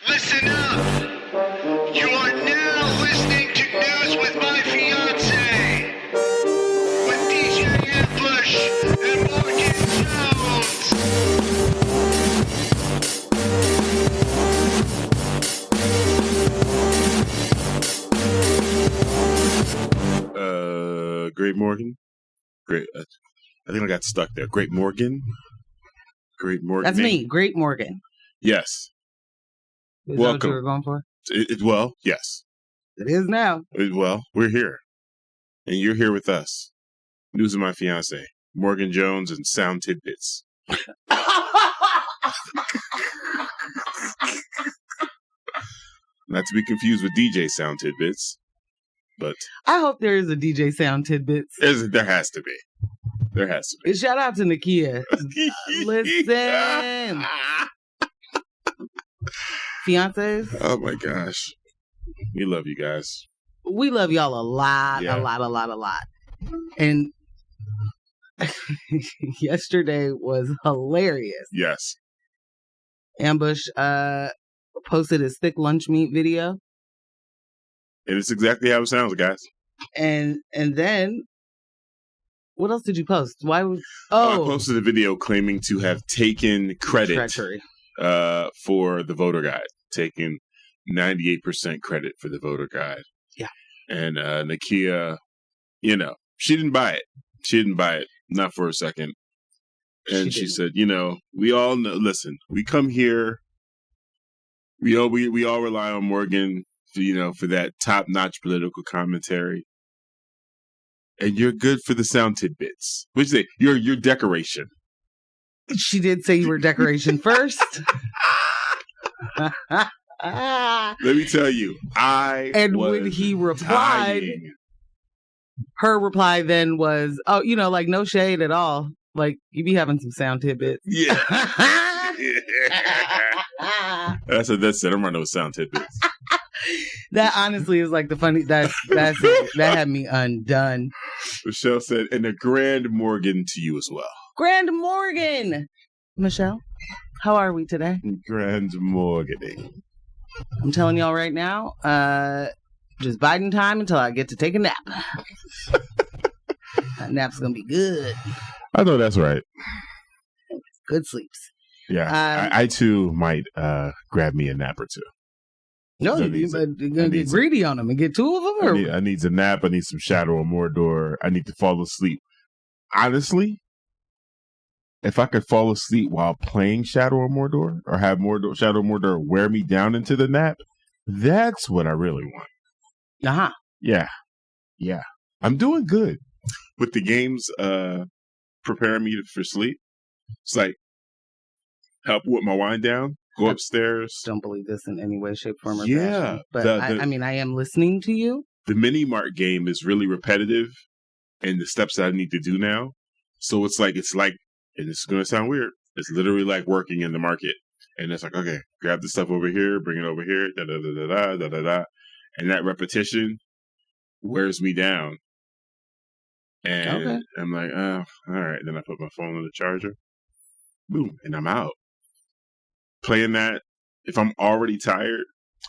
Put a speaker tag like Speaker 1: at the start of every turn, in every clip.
Speaker 1: Listen up! You are now listening to News with My Fiancé with DJ Ambush and Morgan
Speaker 2: Jones. Great Morgan? Great. I think I got stuck there. Great Morgan? Great Morgan.
Speaker 3: That's me, Great Morgan.
Speaker 2: Yes.
Speaker 3: Is
Speaker 2: Welcome.
Speaker 3: that what you were going for?
Speaker 2: Well, yes.
Speaker 3: It is now.
Speaker 2: Well, we're here. And you're here with us. News of My Fiancé. Morgan Jones and Sound Tidbits. Not to be confused with DJ Sound Tidbits. But
Speaker 3: I hope there is a DJ Sound Tidbits.
Speaker 2: there has to be. There has to be.
Speaker 3: Shout out to Nakia. Listen. Fiancés.
Speaker 2: Oh my gosh. We love you guys.
Speaker 3: We love y'all a lot,
Speaker 2: Yeah.
Speaker 3: a lot. And yesterday was hilarious.
Speaker 2: Yes.
Speaker 3: Ambush posted his thick lunch meat video.
Speaker 2: And it's exactly how it sounds, guys.
Speaker 3: And then what else did you post? Why was
Speaker 2: I posted a video claiming to have taken credit
Speaker 3: treachery
Speaker 2: for the voter guide, taking 98% credit for the voter guide.
Speaker 3: Yeah.
Speaker 2: And Nakia, she didn't buy it. She didn't buy it, not for a second. And she said, we all know, listen, we come here, we all rely on Morgan, for that top-notch political commentary. And you're good for the sound tidbits. Which say your decoration.
Speaker 3: She did say you were decoration first.
Speaker 2: Let me tell you,
Speaker 3: when he replied,
Speaker 2: dying.
Speaker 3: Her reply then was, like no shade at all. Like you be having some sound tidbits.
Speaker 2: Yeah. That's it. I'm running with sound tidbits.
Speaker 3: That honestly is like the funny. That's it. That had me undone.
Speaker 2: Michelle said, and a grand Morgan to you as well.
Speaker 3: Grand Morgan. Michelle, how are we today?
Speaker 2: Grand Morgan.
Speaker 3: I'm telling y'all right now, just biding time until I get to take a nap. That nap's gonna be good.
Speaker 2: I know that's right.
Speaker 3: Good sleeps.
Speaker 2: Yeah, I too might grab me a nap or two.
Speaker 3: No, you're gonna get greedy on them and get two of them? Or?
Speaker 2: I need a nap. I need some Shadow or Mordor. I need to fall asleep. Honestly, if I could fall asleep while playing Shadow or Mordor, or have Shadow or Mordor wear me down into the nap, that's what I really want.
Speaker 3: Uh-huh.
Speaker 2: Yeah. I'm doing good with the games preparing me for sleep. It's like help with my wind down. Go upstairs.
Speaker 3: Don't believe this in any way, shape, form, or
Speaker 2: yeah,
Speaker 3: fashion. But I am listening to you.
Speaker 2: The mini mart game is really repetitive, and the steps that I need to do now. So it's like, and this is going to sound weird. It's literally like working in the market, and it's like, okay, grab the stuff over here, bring it over here, da da da da da da da, and that repetition wears me down. And I'm like, oh, all right. Then I put my phone on the charger, boom, and I'm out. Playing that, if I'm already tired,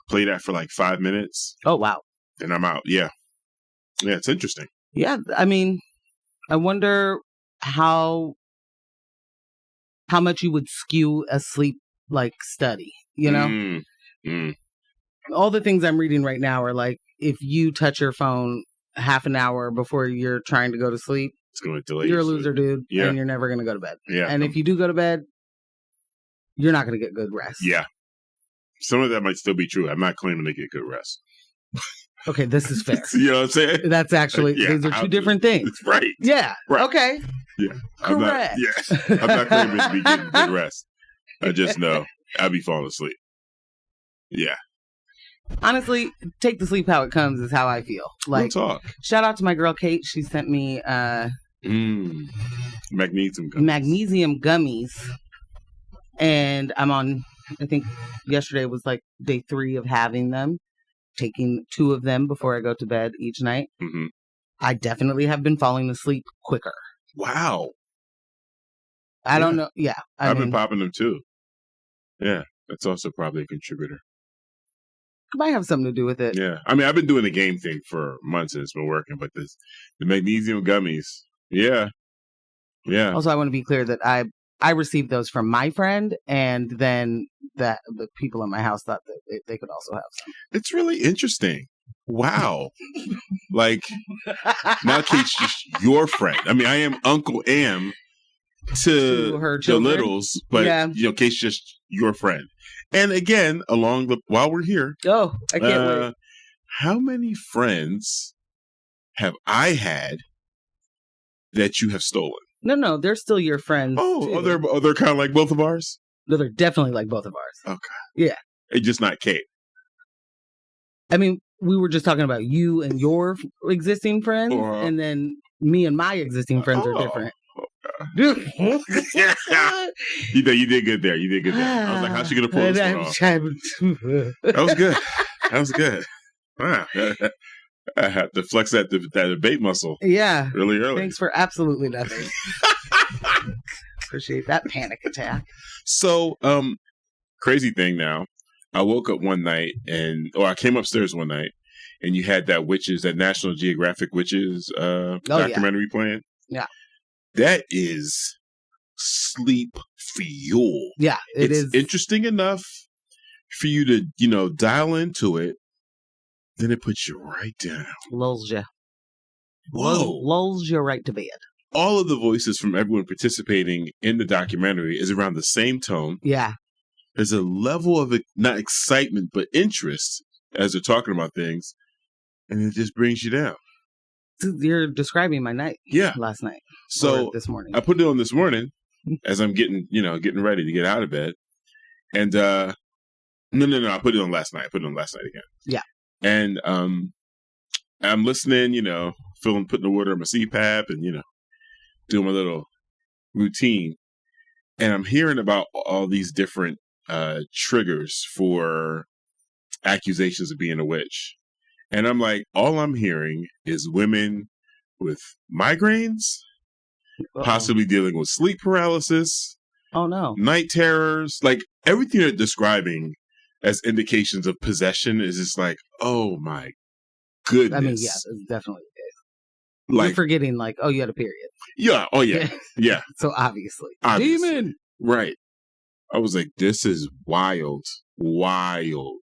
Speaker 2: play that for like 5 minutes.
Speaker 3: Oh, wow.
Speaker 2: Then I'm out. Yeah, it's interesting.
Speaker 3: Yeah, I mean, I wonder how much you would skew a sleep like study, All the things I'm reading right now are like, if you touch your phone half an hour before you're trying to go to sleep,
Speaker 2: it's going to delay.
Speaker 3: You're a loser, dude,
Speaker 2: yeah.
Speaker 3: And you're never going to go to bed.
Speaker 2: Yeah.
Speaker 3: And if you do go to bed, you're not going to get good rest.
Speaker 2: Yeah. Some of that might still be true. I'm not claiming to get good rest.
Speaker 3: Okay, this is fair.
Speaker 2: You know what I'm saying?
Speaker 3: That's actually, these are two different things.
Speaker 2: Right.
Speaker 3: Yeah.
Speaker 2: Right.
Speaker 3: Okay.
Speaker 2: Yeah.
Speaker 3: Correct.
Speaker 2: I'm not claiming to be getting good rest. I just know I'll be falling asleep. Yeah.
Speaker 3: Honestly, take the sleep how it comes is how I feel. Like,
Speaker 2: we'll talk.
Speaker 3: Shout out to my girl Kate. She sent me magnesium gummies. And I'm on, I think yesterday was like day 3 of having them, taking 2 of them before I go to bed each night.
Speaker 2: Mm-hmm.
Speaker 3: I definitely have been falling asleep quicker.
Speaker 2: Wow.
Speaker 3: I don't know. Yeah.
Speaker 2: I've been popping them too. Yeah. That's also probably a contributor.
Speaker 3: might have something to do with it.
Speaker 2: Yeah. I mean, I've been doing the game thing for months and it's been working, but the magnesium gummies. Yeah. Yeah.
Speaker 3: Also, I want to be clear that I received those from my friend, and then the people in my house thought that they could also have some.
Speaker 2: It's really interesting. Wow. Like, now Kate's just your friend. I mean, I am Uncle Am to
Speaker 3: her
Speaker 2: the
Speaker 3: children.
Speaker 2: littles, but, Kate's just your friend. And again, while we're here.
Speaker 3: Oh, I can't wait.
Speaker 2: How many friends have I had that you have stolen?
Speaker 3: No, they're still your friends.
Speaker 2: Oh, they're kind of like both of ours?
Speaker 3: No, they're definitely like both of ours.
Speaker 2: Okay.
Speaker 3: Yeah.
Speaker 2: It's just not Kate.
Speaker 3: I mean, we were just talking about you and your existing friends, and then me and my existing friends are different.
Speaker 2: You did good there. I was like, how's she going to pull this one off? That was good. That was good. Wow. I had to flex that debate muscle.
Speaker 3: Yeah.
Speaker 2: Really early.
Speaker 3: Thanks for absolutely nothing. Appreciate that panic attack.
Speaker 2: So, crazy thing now. I woke up one night I came upstairs one night and you had that National Geographic Witches documentary playing.
Speaker 3: Yeah.
Speaker 2: That is sleep fuel.
Speaker 3: Yeah,
Speaker 2: it's interesting enough for you to, dial into it. Then it puts you right down.
Speaker 3: Lulls you.
Speaker 2: Whoa.
Speaker 3: Lulls you right to bed.
Speaker 2: All of the voices from everyone participating in the documentary is around the same tone.
Speaker 3: Yeah.
Speaker 2: There's a level of, not excitement, but interest as they're talking about things. And it just brings you down.
Speaker 3: You're describing my night.
Speaker 2: Yeah.
Speaker 3: Last night.
Speaker 2: So
Speaker 3: this morning.
Speaker 2: I put it on this morning as I'm getting ready to get out of bed. And, no. I put it on last night. I put it on last night again.
Speaker 3: Yeah.
Speaker 2: And, I'm listening, putting the water on my CPAP and, doing my little routine. And I'm hearing about all these different triggers for accusations of being a witch. And I'm like, all I'm hearing is women with migraines, possibly dealing with sleep paralysis.
Speaker 3: Oh, no.
Speaker 2: Night terrors. Like, everything they're describing as indications of possession is just like, oh, my goodness.
Speaker 3: I mean, yeah, that's definitely the case.
Speaker 2: Like,
Speaker 3: you're forgetting, you had a period.
Speaker 2: Yeah. Oh, yeah. Yeah.
Speaker 3: So, obviously.
Speaker 2: Demon! Right. I was like, this is wild. Wild.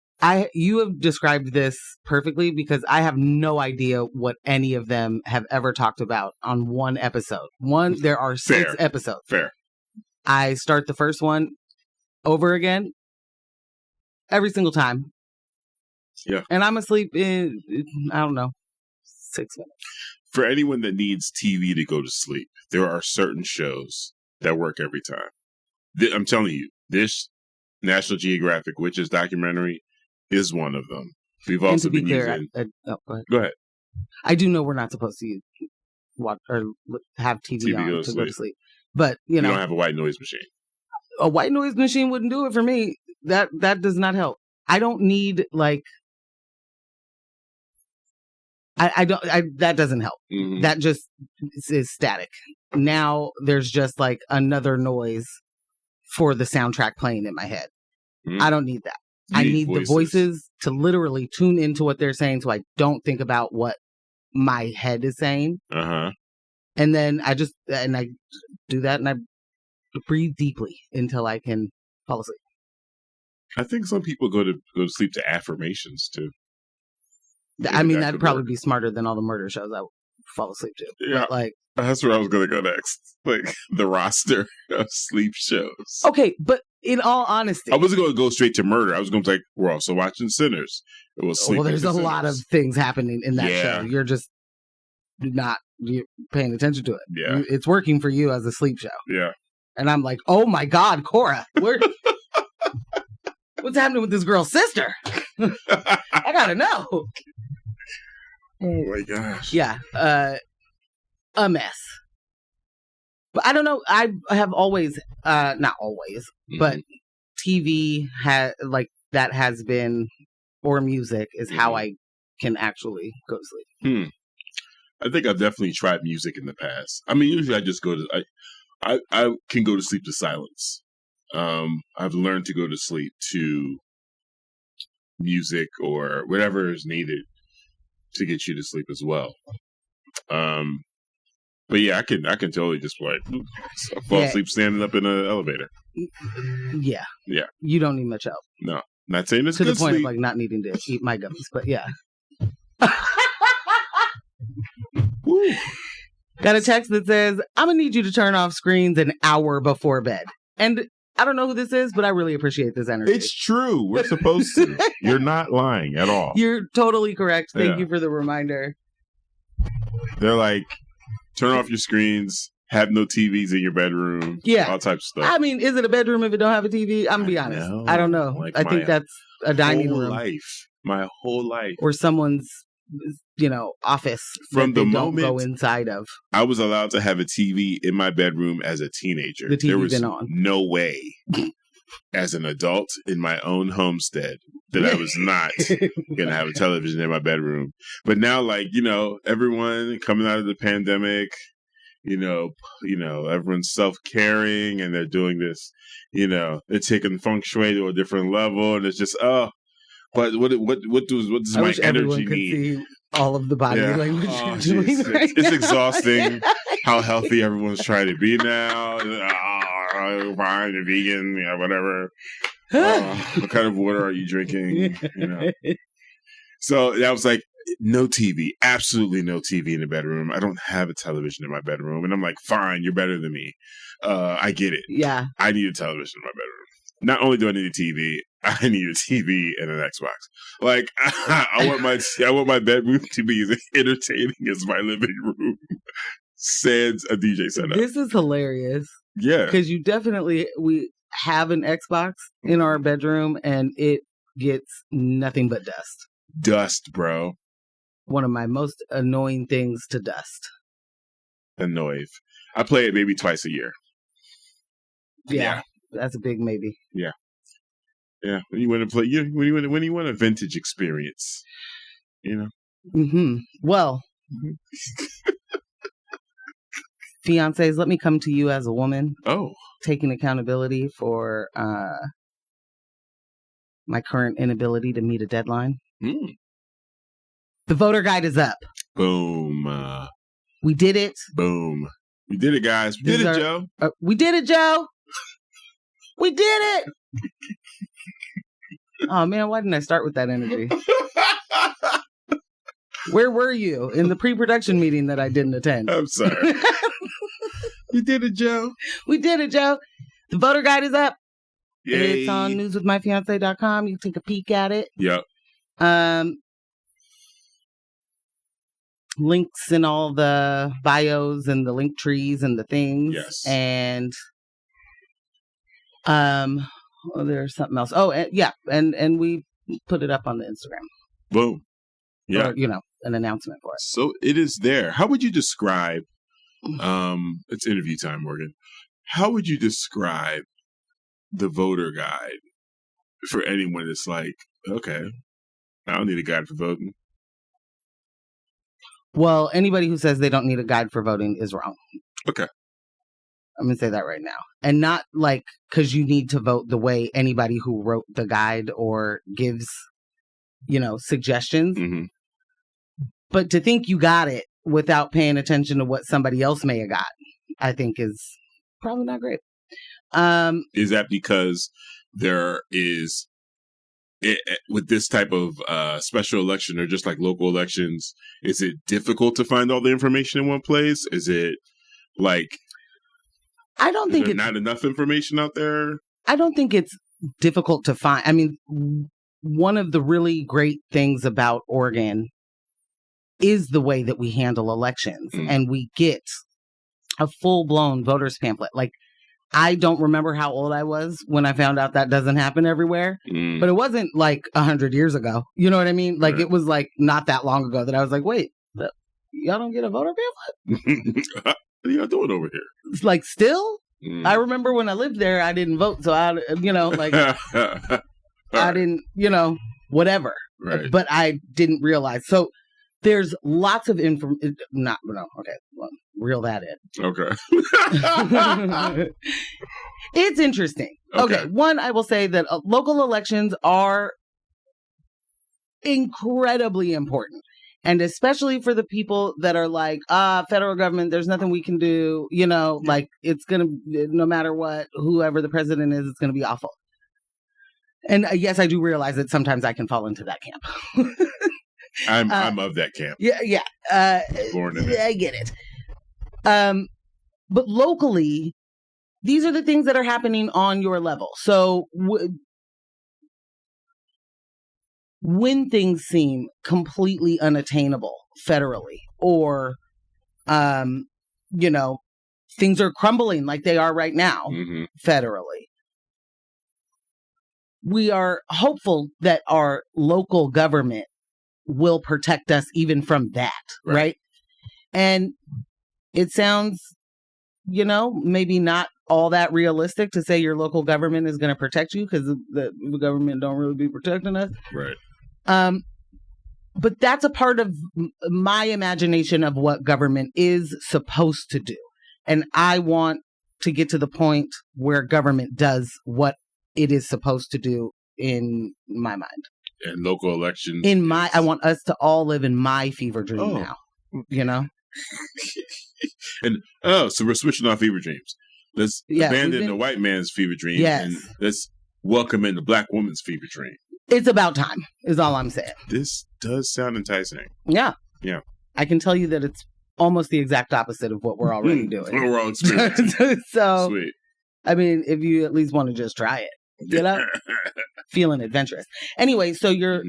Speaker 3: You have described this perfectly because I have no idea what any of them have ever talked about on one episode. There are 6 episodes.
Speaker 2: Fair.
Speaker 3: I start the first one over again every single time.
Speaker 2: Yeah.
Speaker 3: And I'm asleep in, I don't know, 6 minutes.
Speaker 2: For anyone that needs TV to go to sleep, there are certain shows that work every time. I'm telling you, this National Geographic Witches documentary is one of them. We've also been using...
Speaker 3: go ahead.
Speaker 2: Go ahead.
Speaker 3: I do know we're not supposed to watch or have TV on to go to sleep. But,
Speaker 2: you don't have a white noise machine.
Speaker 3: A white noise machine wouldn't do it for me. That does not help. I don't need, that doesn't help.
Speaker 2: Mm-hmm.
Speaker 3: That just is static. Now there's just another noise for the soundtrack playing in my head. Mm-hmm. I don't need that. I need the voices to literally tune into what they're saying so I don't think about what my head is saying.
Speaker 2: Uh-huh.
Speaker 3: And then I do that and I breathe deeply until I can fall asleep.
Speaker 2: I think some people go to sleep to affirmations too.
Speaker 3: I mean, that'd probably be smarter than all the murder shows I fall asleep to.
Speaker 2: Yeah.
Speaker 3: But
Speaker 2: that's where I was going to go next. The roster of sleep shows.
Speaker 3: Okay, but in all honesty,
Speaker 2: I wasn't going to go straight to murder. I was going to we're also watching Sinners. It was sleep.
Speaker 3: Well, there's a lot of things happening in that show. You're just not paying attention to it.
Speaker 2: Yeah.
Speaker 3: It's working for you as a sleep show.
Speaker 2: Yeah.
Speaker 3: And I'm like, oh my God, Cora, what's happening with this girl's sister? I gotta know.
Speaker 2: Oh my gosh.
Speaker 3: Yeah. A mess. But I don't know. I have always, not always, but TV that has been, or music is how I can actually go to sleep.
Speaker 2: I think I've definitely tried music in the past. I mean, usually I just go to, I can go to sleep to silence. I've learned to go to sleep to music or whatever is needed to get you to sleep as well. But yeah, I can totally just like fall asleep standing up in an elevator.
Speaker 3: Yeah.
Speaker 2: Yeah.
Speaker 3: You don't need much help.
Speaker 2: No. Not saying it's
Speaker 3: to
Speaker 2: good
Speaker 3: the point
Speaker 2: sleep.
Speaker 3: of like not needing to eat my gummies, but yeah. Got a text that says, I'm gonna need you to turn off screens an hour before bed. And I don't know who this is, but I really appreciate this energy.
Speaker 2: It's true. We're supposed to. You're not lying at all.
Speaker 3: You're totally correct. Thank you for the reminder.
Speaker 2: They're like, turn off your screens, have no TVs in your bedroom. Yeah. All types of stuff.
Speaker 3: I mean, is it a bedroom if it don't have a TV? I'm gonna be honest. I don't know. Like I think that's a dining room.
Speaker 2: My whole life.
Speaker 3: Or someone's, office
Speaker 2: from the
Speaker 3: moment
Speaker 2: don't go
Speaker 3: inside of.
Speaker 2: I was allowed to have a TV in my bedroom as a teenager.
Speaker 3: The TV been on.
Speaker 2: No way, as an adult in my own homestead, that I was not gonna have a television in my bedroom. But now, like everyone coming out of the pandemic, everyone's self-caring and they're doing this. They're taking feng shui to a different level, and it's just But what does my energy need?
Speaker 3: See all of the body language.
Speaker 2: It's exhausting how healthy everyone's trying to be now. Fine, vegan, whatever. What kind of water are you drinking? So I was like, no TV, absolutely no TV in the bedroom. I don't have a television in my bedroom, and I'm like, fine, you're better than me. I get it.
Speaker 3: Yeah,
Speaker 2: I need a television in my bedroom. Not only do I need a TV, I need a TV and an Xbox. Like I want my bedroom to be as entertaining as my living room. Sans a DJ setup.
Speaker 3: This is hilarious.
Speaker 2: Yeah,
Speaker 3: because we have an Xbox in our bedroom and it gets nothing but dust.
Speaker 2: Dust, bro.
Speaker 3: One of my most annoying things to dust.
Speaker 2: Annoying. I play it maybe twice a year.
Speaker 3: Yeah. That's a big maybe.
Speaker 2: Yeah. Yeah. When you want to play, when you want a vintage experience,
Speaker 3: Mm-hmm. Well, fiancés, let me come to you as a woman.
Speaker 2: Oh.
Speaker 3: Taking accountability for my current inability to meet a deadline. The voter guide is up.
Speaker 2: Boom.
Speaker 3: We did it.
Speaker 2: Boom. We did it, guys. We did it, Joe.
Speaker 3: We did it, Joe. We did it! Oh, man, why didn't I start with that energy? Where were you in the pre-production meeting that I didn't attend?
Speaker 2: I'm sorry. We did it, Joe.
Speaker 3: We did it, Joe. The voter guide is up.
Speaker 2: Yay.
Speaker 3: It's on newswithmyfiance.com. You can take a peek at it.
Speaker 2: Yep.
Speaker 3: Links in all the bios and the link trees and the things.
Speaker 2: Yes.
Speaker 3: And there's something else. Oh, and we put it up on the Instagram.
Speaker 2: Boom. Yeah.
Speaker 3: Or, an announcement for it.
Speaker 2: So it is there. How would you describe, it's interview time, Morgan. How would you describe the voter guide for anyone that's like, okay, I don't need a guide for voting?
Speaker 3: Well, anybody who says they don't need a guide for voting is wrong.
Speaker 2: Okay.
Speaker 3: I'm going to say that right now. And not like because you need to vote the way anybody who wrote the guide or gives, suggestions.
Speaker 2: Mm-hmm.
Speaker 3: But to think you got it without paying attention to what somebody else may have got, I think is probably not great.
Speaker 2: Is that because there is, with this type of special election or just like local elections, is it difficult to find all the information in one place? Is it like...
Speaker 3: I don't think it's
Speaker 2: not enough information out there.
Speaker 3: I don't think it's difficult to find. I mean, one of the really great things about Oregon is the way that we handle elections and we get a full-blown voters pamphlet. Like, I don't remember how old I was when I found out that doesn't happen everywhere, but it wasn't like 100 years ago. You know what I mean? Like, It was like not that long ago that I was like, wait, y'all don't get a voter pamphlet?
Speaker 2: What are y'all doing over here?
Speaker 3: It's like, still? I remember when I lived there, I didn't vote. So I didn't, whatever.
Speaker 2: Right.
Speaker 3: But I didn't realize. So there's lots of information. Okay. Well, reel that in.
Speaker 2: Okay.
Speaker 3: It's interesting. Okay. One, I will say that local elections are incredibly important. And especially for the people that are like, federal government, there's nothing we can do, like it's going to, no matter what, whoever the president is, it's going to be awful. And yes, I do realize that sometimes I can fall into that camp.
Speaker 2: I'm of that camp.
Speaker 3: Yeah.
Speaker 2: Born in it.
Speaker 3: I get it. But locally, these are the things that are happening on your level. So when things seem completely unattainable federally, or, things are crumbling like they are right now federally, we are hopeful that our local government will protect us even from that, right? And it sounds, maybe not all that realistic to say your local government is going to protect you, because the government don't really be protecting us.
Speaker 2: Right.
Speaker 3: But that's a part of my imagination of what government is supposed to do. And I want to get to the point where government does what it is supposed to do in my mind.
Speaker 2: And local elections.
Speaker 3: I want us to all live in my fever dream now,
Speaker 2: And so we're switching off fever dreams. Let's abandon the white man's fever dream and let's welcome in the black woman's fever dream.
Speaker 3: It's about time, is all I'm saying.
Speaker 2: This does sound enticing.
Speaker 3: Yeah.
Speaker 2: Yeah.
Speaker 3: I can tell you that it's almost the exact opposite of what we're already doing.
Speaker 2: What we're all experiencing.
Speaker 3: So,
Speaker 2: sweet.
Speaker 3: I mean, if you at least want to just try it, feeling adventurous. Anyway, so your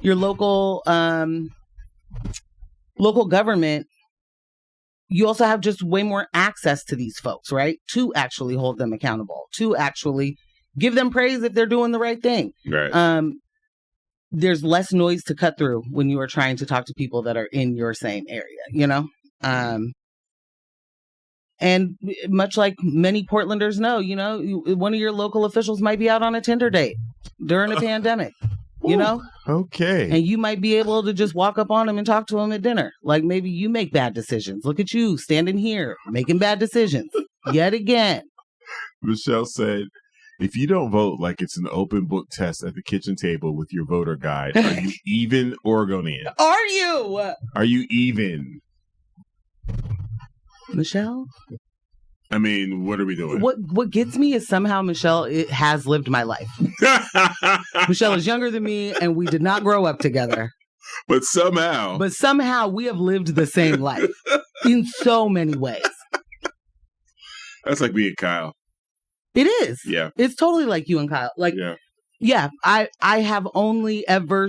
Speaker 3: local government, you also have just way more access to these folks, right? To actually hold them accountable, to actually give them praise if they're doing the right thing.
Speaker 2: Right.
Speaker 3: There's less noise to cut through when you are trying to talk to people that are in your same area, and much like many Portlanders know, one of your local officials might be out on a Tinder date during a pandemic,
Speaker 2: Okay.
Speaker 3: And you might be able to just walk up on him and talk to him at dinner. Like, maybe you make bad decisions. Look at you standing here making bad decisions yet again.
Speaker 2: Michelle said, if you don't vote like it's an open book test at the kitchen table with your voter guide, are you even Oregonian?
Speaker 3: Are you?
Speaker 2: Are you even?
Speaker 3: Michelle?
Speaker 2: I mean, what are we doing?
Speaker 3: What gets me is somehow Michelle has lived my life. Michelle is younger than me, and we did not grow up together.
Speaker 2: But somehow
Speaker 3: we have lived the same life in so many ways.
Speaker 2: That's like me and Kyle.
Speaker 3: It is.
Speaker 2: Yeah.
Speaker 3: It's totally like you and Kyle. Like, yeah, I have only ever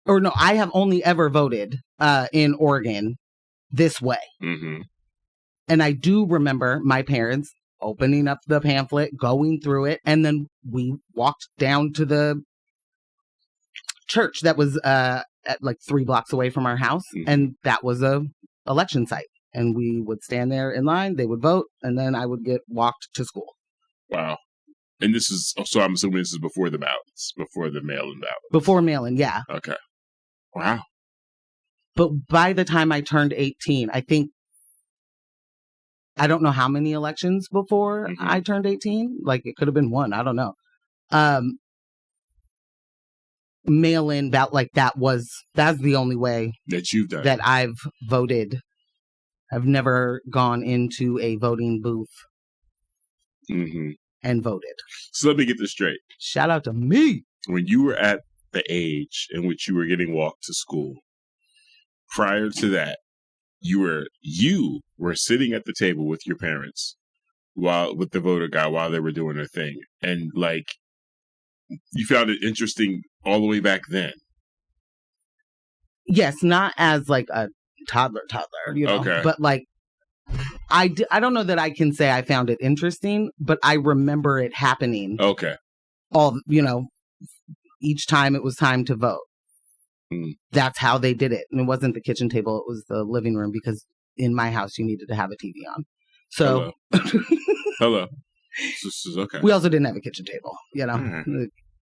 Speaker 3: I have only ever voted in Oregon this way.
Speaker 2: Mm-hmm.
Speaker 3: And I do remember my parents opening up the pamphlet, going through it, and then we walked down to the church that was at like 3 blocks away from our house, and that was a election site. And we would stand there in line, they would vote, and then I would get walked to school.
Speaker 2: Wow. And this is, so I'm assuming this is before the ballots, before the mail-in ballot.
Speaker 3: Before mail-in, yeah.
Speaker 2: Okay. Wow.
Speaker 3: But by the time I turned 18, I don't know how many elections before I turned 18. Like, it could have been 1. I don't know. Mail-in ballot, like that's the only way
Speaker 2: that you've done
Speaker 3: that I've voted. I've never gone into a voting booth and voted.
Speaker 2: So let me get this straight.
Speaker 3: Shout out to me.
Speaker 2: When you were at the age in which you were getting walked to school, prior to that, you were sitting at the table with your parents with the voter guy while they were doing their thing. And like, you found it interesting all the way back then.
Speaker 3: Yes, not as like a toddler,
Speaker 2: okay.
Speaker 3: But like, I don't know that I can say I found it interesting, but I remember it happening.
Speaker 2: Okay.
Speaker 3: Each time it was time to vote. That's how they did it. And it wasn't the kitchen table, it was the living room, because in my house you needed to have a TV on. So
Speaker 2: Hello. This is okay.
Speaker 3: We also didn't have a kitchen table, The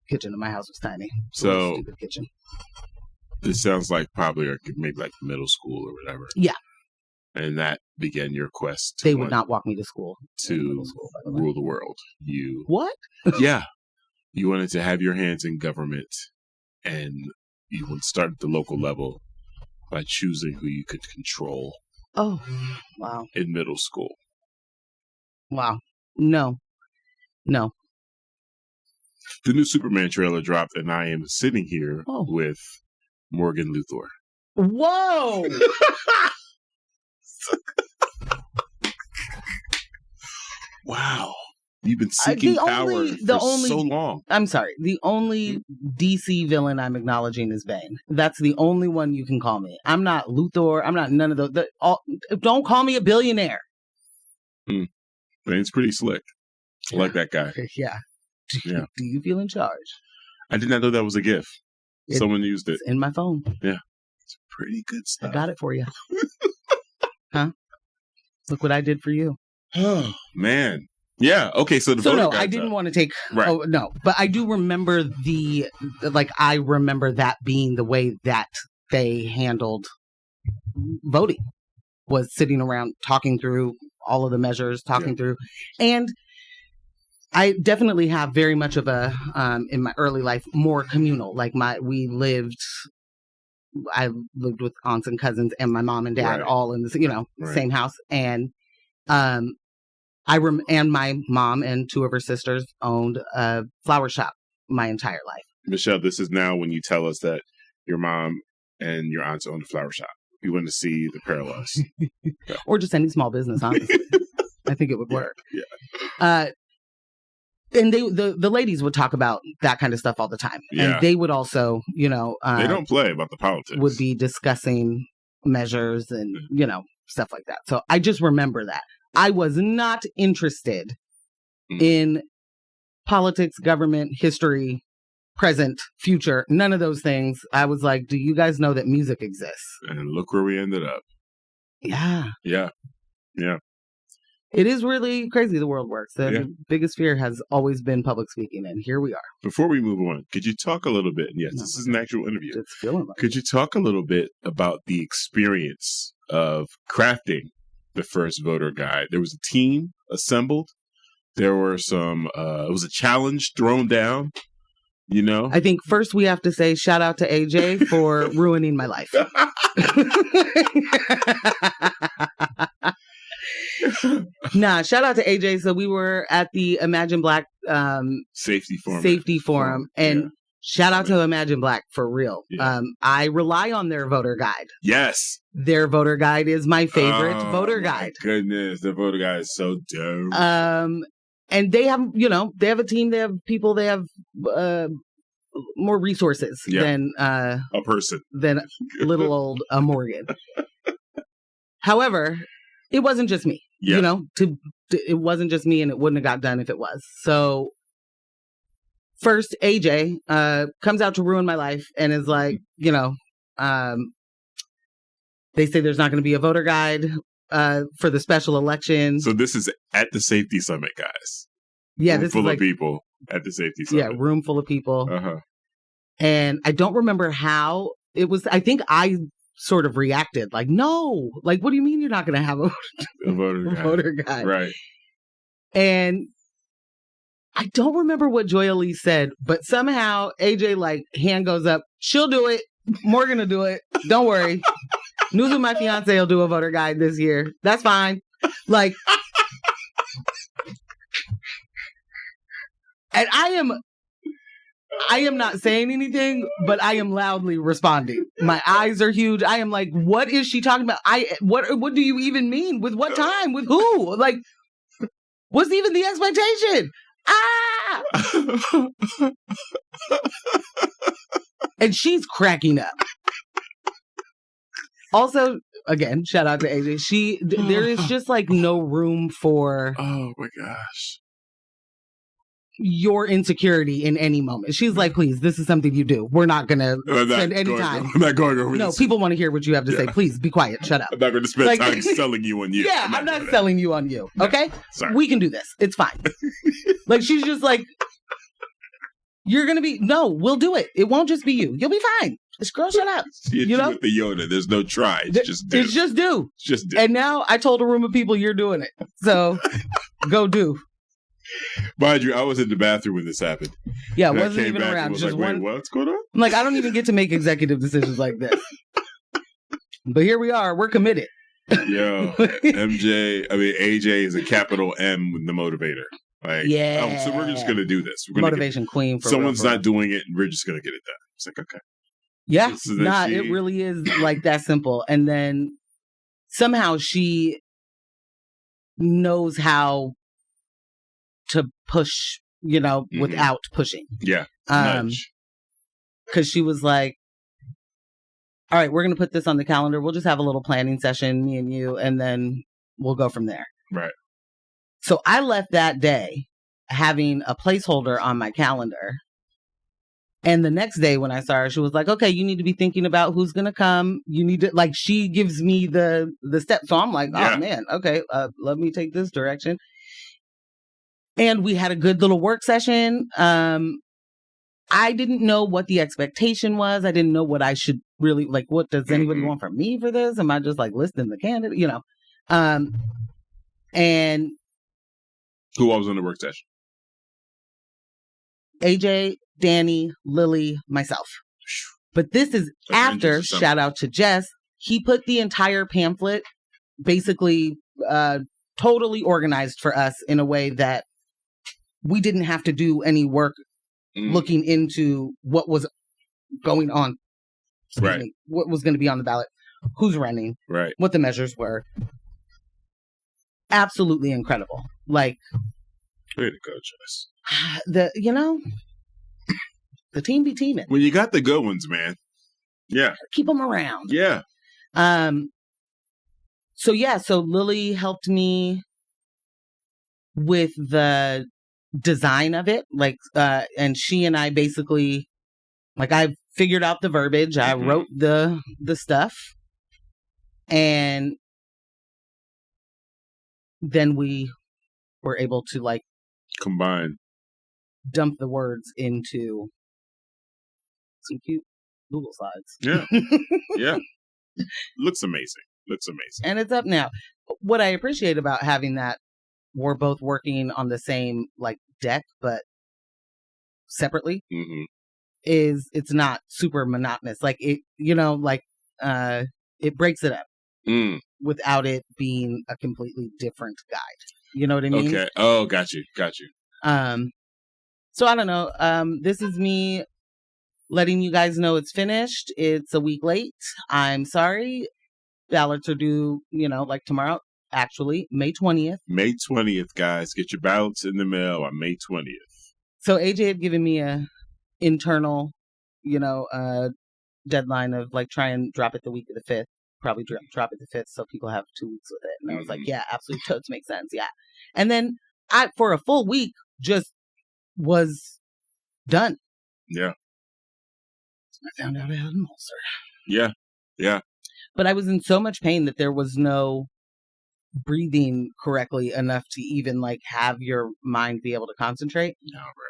Speaker 3: kitchen in my house was tiny.
Speaker 2: So
Speaker 3: stupid kitchen.
Speaker 2: This sounds like probably maybe like middle school or whatever.
Speaker 3: Yeah.
Speaker 2: And that began your quest.
Speaker 3: They would not walk me to school.
Speaker 2: To rule the world.
Speaker 3: What?
Speaker 2: Yeah. You wanted to have your hands in government and you would start at the local level by choosing who you could control.
Speaker 3: Oh, wow.
Speaker 2: In middle school.
Speaker 3: Wow. No. The
Speaker 2: new Superman trailer dropped, and I am sitting here with Morgan Luthor.
Speaker 3: Whoa!
Speaker 2: Wow. You've been seeking power for so long.
Speaker 3: I'm sorry. The only DC villain I'm acknowledging is Bane. That's the only one you can call me. I'm not Luthor. I'm not none of those. Don't call me a billionaire.
Speaker 2: Bane's pretty slick. I like that guy.
Speaker 3: Yeah. Do you feel in charge?
Speaker 2: I did not know that was a GIF. Someone used it.
Speaker 3: It's in my phone.
Speaker 2: Yeah. It's pretty good stuff.
Speaker 3: I got it for you. Huh? Look what I did for you.
Speaker 2: Oh, man. Yeah. Okay. So
Speaker 3: I didn't want to take. Right. Oh, no. But I do remember I remember that being the way that they handled voting, was sitting around talking through all of the measures, through. And I definitely have very much of a, in my early life, more communal. Like I lived with aunts and cousins and my mom and dad all in this, same house. And, and my mom and two of her sisters owned a flower shop my entire life.
Speaker 2: Michelle, this is now when you tell us that your mom and your aunts owned a flower shop. We want to see the parallels.
Speaker 3: Or just any small business, honestly. I think it would work.
Speaker 2: Yeah.
Speaker 3: And the ladies would talk about that kind of stuff all the time.
Speaker 2: Yeah.
Speaker 3: And they would also, they
Speaker 2: don't play about the politics.
Speaker 3: Would be discussing measures and, stuff like that. So I just remember that. I was not interested in politics, government, history, present, future, none of those things. I was like, do you guys know that music exists?
Speaker 2: And look where we ended up.
Speaker 3: Yeah.
Speaker 2: Yeah. Yeah.
Speaker 3: It is really crazy the world works. The biggest fear has always been public speaking, and here we are.
Speaker 2: Before we move on, could you talk a little bit? Yes, this is an actual interview.
Speaker 3: It's feeling like
Speaker 2: could you talk a little bit about the experience of crafting the first voter guide? There was a team assembled. There were some, it was a challenge thrown down, I think
Speaker 3: first we have to say shout out to AJ for ruining my life. Shout out to AJ. So we were at the Imagine Black
Speaker 2: Safety Forum.
Speaker 3: And shout out to Imagine Black for real. Yeah. I rely on their voter guide.
Speaker 2: Yes.
Speaker 3: Their voter guide is my favorite voter guide.
Speaker 2: Goodness, their voter guide is so dope.
Speaker 3: And they have, they have a team, they have people, they have more resources than
Speaker 2: a person,
Speaker 3: than little old Morgan. However, it wasn't just me. It wasn't just me, and it wouldn't have got done if it was. So first, AJ comes out to ruin my life and is like, they say there's not going to be a voter guide for the special election.
Speaker 2: So this is at the safety summit, guys.
Speaker 3: Yeah,
Speaker 2: this is full of people at the safety summit.
Speaker 3: Yeah, room full of people.
Speaker 2: Uh-huh.
Speaker 3: And I don't remember how it was. I think I sort of reacted like, no, like, what do you mean you're not going to have a voter guide?
Speaker 2: Right.
Speaker 3: And I don't remember what Joy Elise said, but somehow AJ, hand goes up. She'll do it. Morgan will do it. Don't worry. News with my fiance will do a voter guide this year. That's fine. And I am not saying anything, but I am loudly responding. My eyes are huge. I am like, what is she talking about? What do you even mean? With what time? With who? What's even the expectation? And she's cracking up. Also, again, shout out to AJ. There is just no room for.
Speaker 2: Oh my gosh.
Speaker 3: Your insecurity in any moment. She's like, please, this is something you do. We're not going to spend any time.
Speaker 2: I'm not going over this.
Speaker 3: No, people want to hear what you have to say. Please be quiet. Shut up.
Speaker 2: I'm not going to spend time selling you on you.
Speaker 3: Yeah, I'm not selling you on you. Okay?
Speaker 2: No, sorry.
Speaker 3: We can do this. It's fine. She's just like, you're going to be, no, we'll do it. It won't just be you. You'll be fine. This girl, shut up.
Speaker 2: You know? With the Yoda, there's no try. It's just do.
Speaker 3: It's just do.
Speaker 2: Just do.
Speaker 3: And now I told a room of people, you're doing it. So go do.
Speaker 2: Mind you, I was in the bathroom when this happened.
Speaker 3: Yeah,
Speaker 2: and
Speaker 3: wasn't
Speaker 2: I came
Speaker 3: even
Speaker 2: back
Speaker 3: around.
Speaker 2: and was
Speaker 3: Just
Speaker 2: like,
Speaker 3: one.
Speaker 2: wait, what's going on?
Speaker 3: I'm like, I don't even get to make executive decisions like this. But here we are. We're committed.
Speaker 2: Yo, AJ is a capital M with the motivator. Like,
Speaker 3: yeah.
Speaker 2: So we're just gonna do this. We're gonna
Speaker 3: motivation queen. For
Speaker 2: someone's
Speaker 3: real.
Speaker 2: not doing it, and we're just gonna get it done. It's like, okay.
Speaker 3: Yeah, it really is like that simple. And then somehow she knows how to push, without pushing.
Speaker 2: Yeah. Nudge.
Speaker 3: Because she was like, all right, we're going to put this on the calendar. We'll just have a little planning session, me and you, and then we'll go from there.
Speaker 2: Right.
Speaker 3: So I left that day having a placeholder on my calendar. And the next day when I saw her, she was like, okay, you need to be thinking about who's going to come. You need to, like, she gives me the steps. So I'm like, oh, man, okay, let me take this direction. And we had a good little work session. I didn't know what the expectation was. I didn't know what I should really, like, what does anybody want from me for this? Am I just, like, listing the candidate, And
Speaker 2: who was in the work session?
Speaker 3: AJ, Danny, Lily, myself. But this is after, shout out to Jess, he put the entire pamphlet basically totally organized for us in a way that we didn't have to do any work looking into what was going on. Excuse me, what was going to be on the ballot, who's running, what the measures were. Absolutely incredible. Like,
Speaker 2: way to go, Jess.
Speaker 3: The team be teaming.
Speaker 2: When you got the good ones, man. Yeah.
Speaker 3: Keep them around.
Speaker 2: Yeah.
Speaker 3: So Lily helped me with the design of it. Like, and she and I basically, like, I figured out the verbiage. I wrote the stuff. And then we were able to, like,
Speaker 2: combine,
Speaker 3: dump the words into some cute Google slides.
Speaker 2: Yeah. Yeah. Looks amazing.
Speaker 3: And it's up now. What I appreciate about having that, we're both working on the same, like, deck, but separately, is it's not super monotonous. Like, it, it breaks it up without it being a completely different guide. You know what I mean?
Speaker 2: Okay. Oh, got you.
Speaker 3: So I don't know. This is me letting you guys know it's finished. It's a week late. I'm sorry. Ballots are due, like tomorrow. Actually, May 20th.
Speaker 2: May 20th, guys. Get your ballots in the mail on May 20th.
Speaker 3: So AJ had given me a internal, deadline of, like, try and drop it the week of the 5th. Probably drop it the 5th so people have 2 weeks with it. And I was like, yeah, absolutely. Totes makes sense. Yeah. And then I, for a full week, just was done.
Speaker 2: Yeah.
Speaker 3: I found out I had an ulcer.
Speaker 2: Yeah. Yeah.
Speaker 3: But I was in so much pain that there was no breathing correctly enough to even, like, have your mind be able to concentrate.
Speaker 2: No, bro.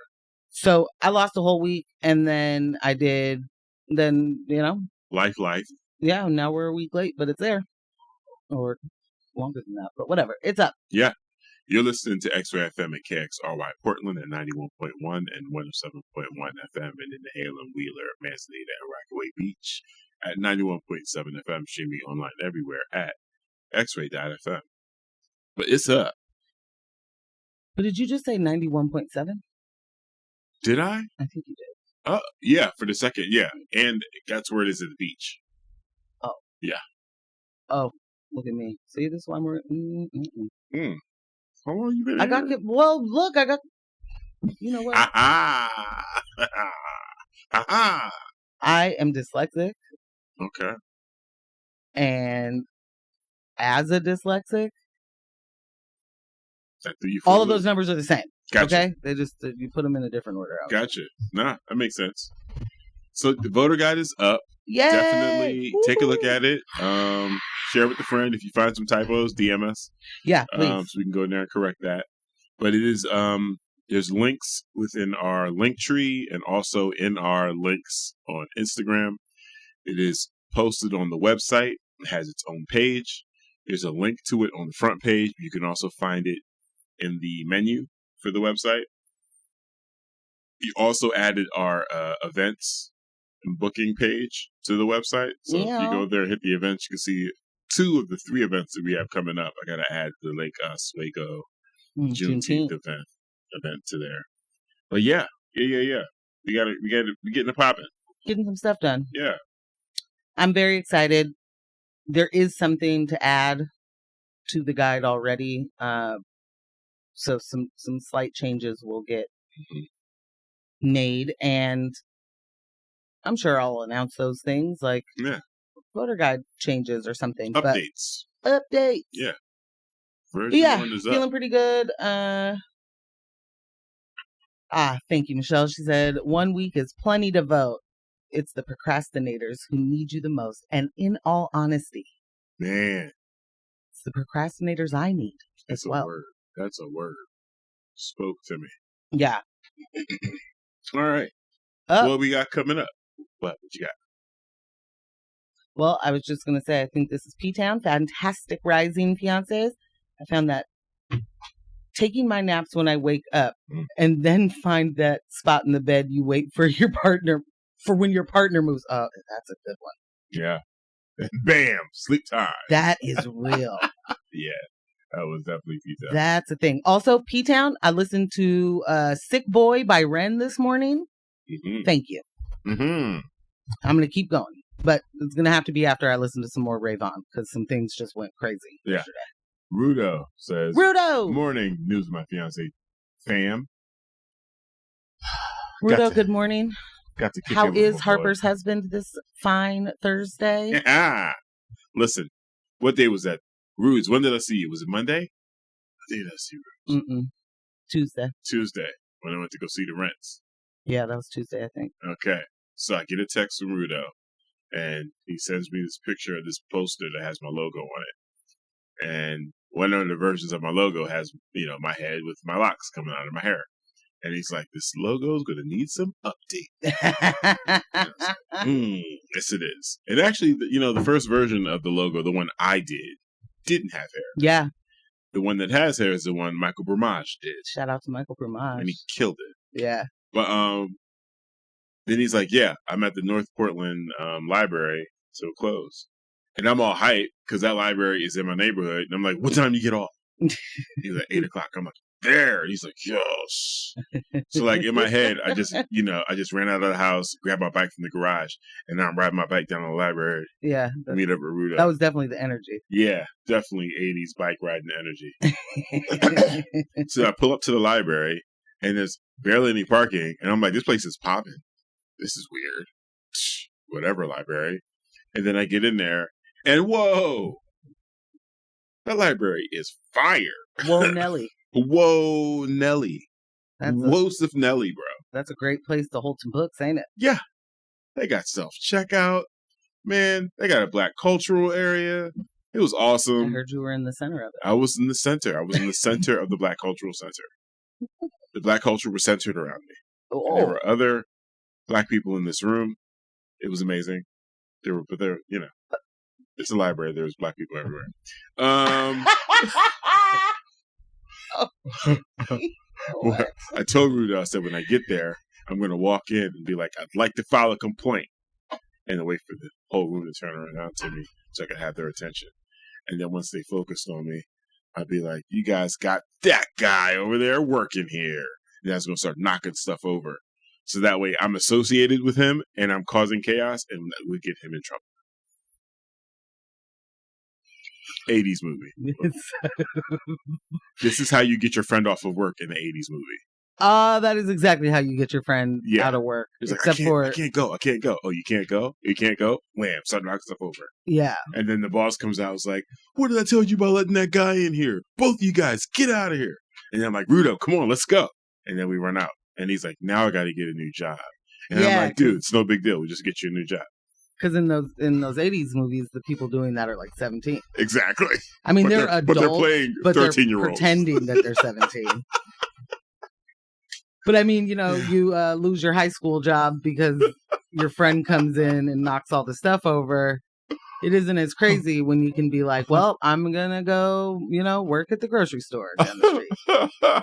Speaker 3: So I lost a whole week, and then life. Yeah, now we're a week late, but it's there. Or longer than that, but whatever. It's up.
Speaker 2: Yeah. You're listening to X-Ray FM at KXRY Portland at 91.1 and 107.1 FM, and in the Hale and Wheeler, Manzanita, and Rockaway Beach at 91.7 FM, streaming online everywhere at xray.fm. But it's up.
Speaker 3: But did you just say 91.7?
Speaker 2: Did I?
Speaker 3: I think you did.
Speaker 2: Yeah, for the second, yeah. And that's where it is at the beach.
Speaker 3: Oh.
Speaker 2: Yeah.
Speaker 3: Oh, look at me. See, this one we're...
Speaker 2: How long you been
Speaker 3: I got... Well, look, I got... You know what? I am dyslexic.
Speaker 2: Okay.
Speaker 3: And as a dyslexic, all of those numbers are the same.
Speaker 2: Gotcha.
Speaker 3: Okay? They just, you put them in a different order.
Speaker 2: Gotcha. Nah, that makes sense. So the voter guide is up.
Speaker 3: Yay!
Speaker 2: Definitely take a look at it. Share with a friend. If you find some typos, DM us.
Speaker 3: Yeah, please.
Speaker 2: So we can go in there and correct that. But it is, there's links within our link tree and also in our links on Instagram. It is posted on the website. It has its own page. There's a link to it on the front page. You can also find it in the menu for the website. He also added our events and booking page to the website. So if you go there and hit the events, you can see 2 of the 3 events that we have coming up. I got to add the Lake Oswego Juneteenth event to there. But yeah. We getting it popping.
Speaker 3: Getting some stuff done.
Speaker 2: Yeah.
Speaker 3: I'm very excited. There is something to add to the guide already. So some slight changes will get made, and I'm sure I'll announce those things like voter guide changes or something.
Speaker 2: Updates.
Speaker 3: Yeah.
Speaker 2: Version 1 is
Speaker 3: feeling pretty good. Thank you, Michelle. She said 1 week is plenty to vote. It's the procrastinators who need you the most. And in all honesty,
Speaker 2: man,
Speaker 3: it's the procrastinators I need as well.
Speaker 2: That's a word. Spoke to me.
Speaker 3: Yeah.
Speaker 2: All right. What we got coming up? What you got?
Speaker 3: Well, I was just going to say, I think this is P-Town. Fantastic Rising Fiancés. I found that taking my naps when I wake up and then find that spot in the bed you wait for your partner, for when your partner moves. Oh, that's a good one.
Speaker 2: Yeah. Bam. Sleep time.
Speaker 3: That is real.
Speaker 2: Yeah. That was definitely P-Town.
Speaker 3: That's a thing. Also, P-Town, I listened to Sick Boy by Ren this morning. Thank you. I'm going to keep going. But it's going to have to be after I listen to some more Ray Vaughn because some things just went crazy yesterday.
Speaker 2: Rudo says,
Speaker 3: Rudo!
Speaker 2: Morning, news of my fiance, fam.
Speaker 3: Rudo, good morning.
Speaker 2: Got to kick
Speaker 3: How is Harper's husband this fine Thursday?
Speaker 2: Yeah. Listen, what day was that? Rudes, when did I see you? Was it Monday? What day did I see Rudes?
Speaker 3: Tuesday,
Speaker 2: when I went to go see the Rents.
Speaker 3: Yeah, that was Tuesday, I think.
Speaker 2: Okay. So I get a text from Rudo, and he sends me this picture of this poster that has my logo on it. And one of the versions of my logo has, my head with my locks coming out of my hair. And he's like, this logo is going to need some update. Yes, it is. And actually, the first version of the logo, the one I didn't have hair.
Speaker 3: Yeah.
Speaker 2: The one that has hair is the one Michael Bramage did.
Speaker 3: Shout out to Michael Bramage.
Speaker 2: And he killed it.
Speaker 3: Yeah.
Speaker 2: But then he's like, yeah, I'm at the North Portland library, so close. And I'm all hyped because that library is in my neighborhood. And I'm like, what time do you get off? He's like, 8 o'clock. I'm like, there. And he's like, yes. So like in my head, I just ran out of the house, grabbed my bike from the garage, and now I'm riding my bike down to the library.
Speaker 3: Yeah.
Speaker 2: Meet up with Rudo.
Speaker 3: That was definitely the energy.
Speaker 2: Yeah, definitely 80s bike riding energy. So I pull up to the library, and there's barely any parking. And I'm like, this place is popping. This is weird. Whatever, library. And then I get in there, and whoa! That library is fire.
Speaker 3: Whoa, Nelly.
Speaker 2: Whoa, Nelly. Wosif Nelly, bro.
Speaker 3: That's a great place to hold some books, ain't it?
Speaker 2: Yeah. They got self-checkout. Man, they got a black cultural area. It was awesome.
Speaker 3: I heard you were in the center of it.
Speaker 2: I was in the center. I was in the center of the black cultural center. The black culture was centered around me.
Speaker 3: Oh.
Speaker 2: There were other black people in this room. It was amazing. It's a library. There's black people everywhere. I told Rudo, I said, when I get there, I'm going to walk in and be like, I'd like to file a complaint. And then wait for the whole room to turn around to me so I can have their attention. And then once they focused on me, I'd be like, you guys got that guy over there working here. And I was going to start knocking stuff over. So that way I'm associated with him and I'm causing chaos and we get him in trouble. 80s movie. This is how you get your friend off of work in the 80s movie.
Speaker 3: That is exactly how you get your friend out of work.
Speaker 2: He's like, I can't go. Oh, you can't go? You can't go? Wham, start knocking stuff over.
Speaker 3: Yeah.
Speaker 2: And then the boss comes out and is like, what did I tell you about letting that guy in here? Both of you guys, get out of here. And then I'm like, Rudo, come on, let's go. And then we run out. And he's like, now I got to get a new job. And I'm like, dude, it's no big deal. We just get you a new job.
Speaker 3: Because in those 80s movies, the people doing that are like 17.
Speaker 2: Exactly.
Speaker 3: I mean, they're adults,
Speaker 2: but they're playing 13-year-olds.
Speaker 3: Pretending that they're 17. But I mean, you lose your high school job because your friend comes in and knocks all the stuff over. It isn't as crazy when you can be like, well, I'm going to go, work at the grocery store down the street.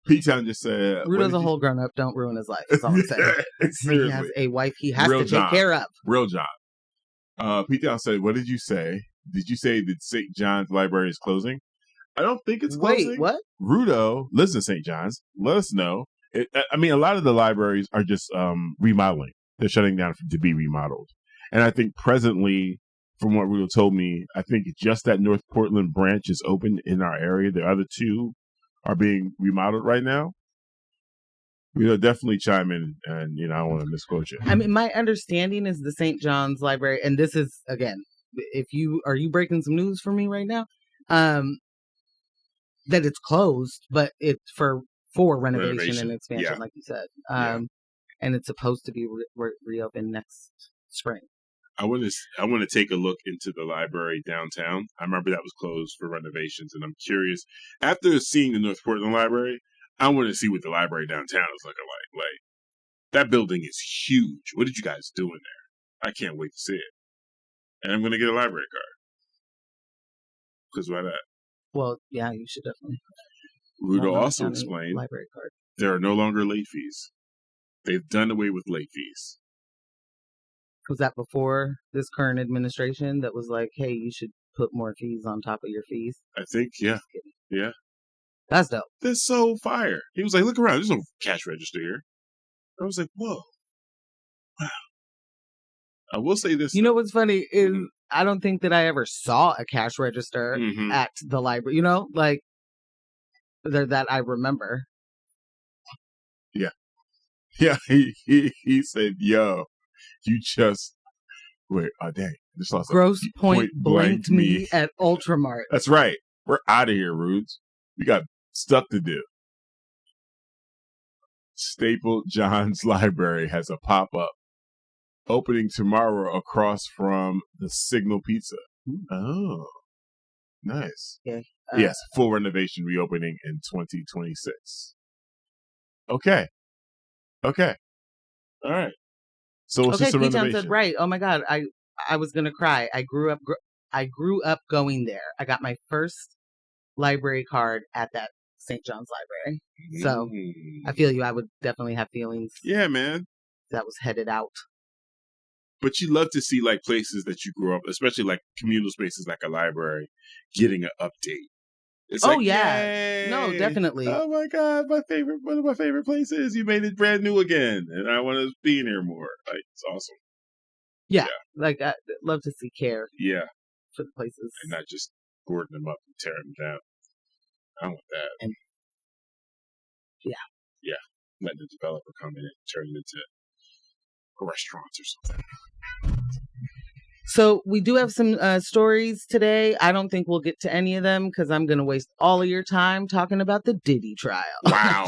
Speaker 2: P-Town just said...
Speaker 3: Rudo's a whole grown-up. Don't ruin his life. That's all I'm saying. He has a wife he has to take care of.
Speaker 2: Real John. P-Town said, what did you say? Did you say that St. John's Library is closing? I don't think it's closing.
Speaker 3: Wait, what?
Speaker 2: Rudo, listen, St. John's, let us know. A lot of the libraries are just remodeling. They're shutting down to be remodeled. And I think presently, from what Rudo told me, I think just that North Portland branch is open in our area. The other two are being remodeled right now. We'll definitely chime in, and I don't want to misquote you.
Speaker 3: I mean, my understanding is the St. John's Library, and this is, again, are you breaking some news for me right now? That it's closed, but it's for renovation and expansion, like you said. And it's supposed to be reopened next spring.
Speaker 2: I want to take a look into the library downtown. I remember that was closed for renovations, and I'm curious. After seeing the North Portland Library, I want to see what the library downtown is looking like. Like, that building is huge. What did you guys do in there? I can't wait to see it. And I'm going to get a library card. Because why not?
Speaker 3: Well, yeah, you should definitely.
Speaker 2: Rudo also explained
Speaker 3: library card.
Speaker 2: There are no longer late fees. They've done away with late fees.
Speaker 3: Was that before this current administration that was like, hey, you should put more fees on top of your fees?
Speaker 2: I think, yeah. Yeah.
Speaker 3: That's dope.
Speaker 2: That's so fire. He was like, look around. There's no cash register here. I was like, whoa. Wow. I will say this.
Speaker 3: You know what's funny is I don't think that I ever saw a cash register at the library. Like that I remember.
Speaker 2: Yeah. Yeah. He said, yo, you just wait. Oh, dang. Just lost
Speaker 3: Gross point blanked me at Ultramart.
Speaker 2: That's right. We're out of here, Rudes. We got stuff to do. st.johns Library has a pop-up opening tomorrow across from the Signal Pizza. Oh, nice.
Speaker 3: Yeah.
Speaker 2: Yes, full renovation reopening in 2026. Okay. All right. So it's just a renovation.
Speaker 3: Said, right. Oh my God, I was gonna cry. I grew up going there. I got my first library card at that St. John's Library. So I feel you. I would definitely have feelings.
Speaker 2: Yeah, man.
Speaker 3: That was headed out.
Speaker 2: But you love to see like places that you grew up, especially like communal spaces like a library, getting an update. It's
Speaker 3: Yay! No, definitely.
Speaker 2: Oh my God, one of my favorite places. You made it brand new again, and I want to be in here more. Like, it's awesome.
Speaker 3: Yeah. Like I love to see care.
Speaker 2: Yeah,
Speaker 3: for the places,
Speaker 2: and not just boarding them up and tearing them down. I want that.
Speaker 3: And
Speaker 2: letting the developer come in and turn it into restaurants or something.
Speaker 3: So we do have some stories today. I don't think we'll get to any of them because I'm going to waste all of your time talking about the Diddy trial.
Speaker 2: Wow.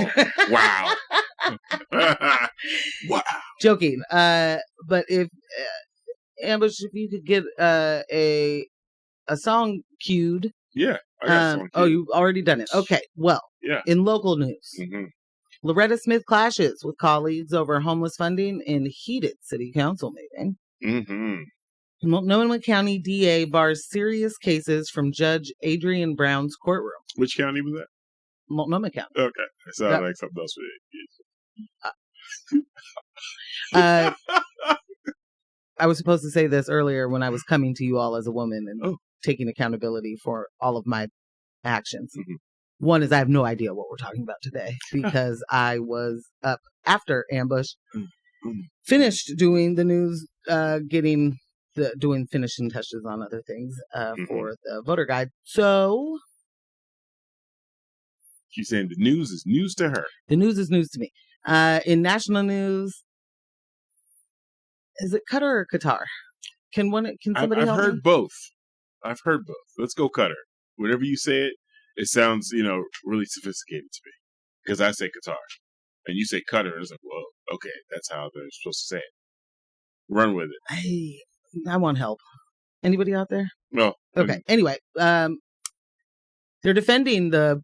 Speaker 2: Wow.
Speaker 3: Joking. But if Ambush, if you could get a song queued.
Speaker 2: Yeah. I got a song queued.
Speaker 3: Oh, you've already done it. Okay. Well, in local news. Loretta Smith clashes with colleagues over homeless funding in heated city council meeting. Multnomah County DA bars serious cases from Judge Adrian Brown's courtroom.
Speaker 2: Which county was that?
Speaker 3: Multnomah County.
Speaker 2: Okay. It sounded like something else.
Speaker 3: I was supposed to say this earlier when I was coming to you all as a woman and taking accountability for all of my actions. One is I have no idea what we're talking about today because I was up after Ambush, finished doing the news, doing finishing touches on other things for the voter guide. So
Speaker 2: she's saying the news is news to her.
Speaker 3: The news is news to me. In national news, is it Qatar or Qatar? Can somebody help me?
Speaker 2: I've heard both. Let's go Qatar. Whenever you say it, it sounds, really sophisticated to me. Because I say Qatar. And you say Qatar, and it's like, whoa, okay, that's how they're supposed to say it. Run with it.
Speaker 3: I want help. Anybody out there?
Speaker 2: No.
Speaker 3: Okay. Anyway, they're defending the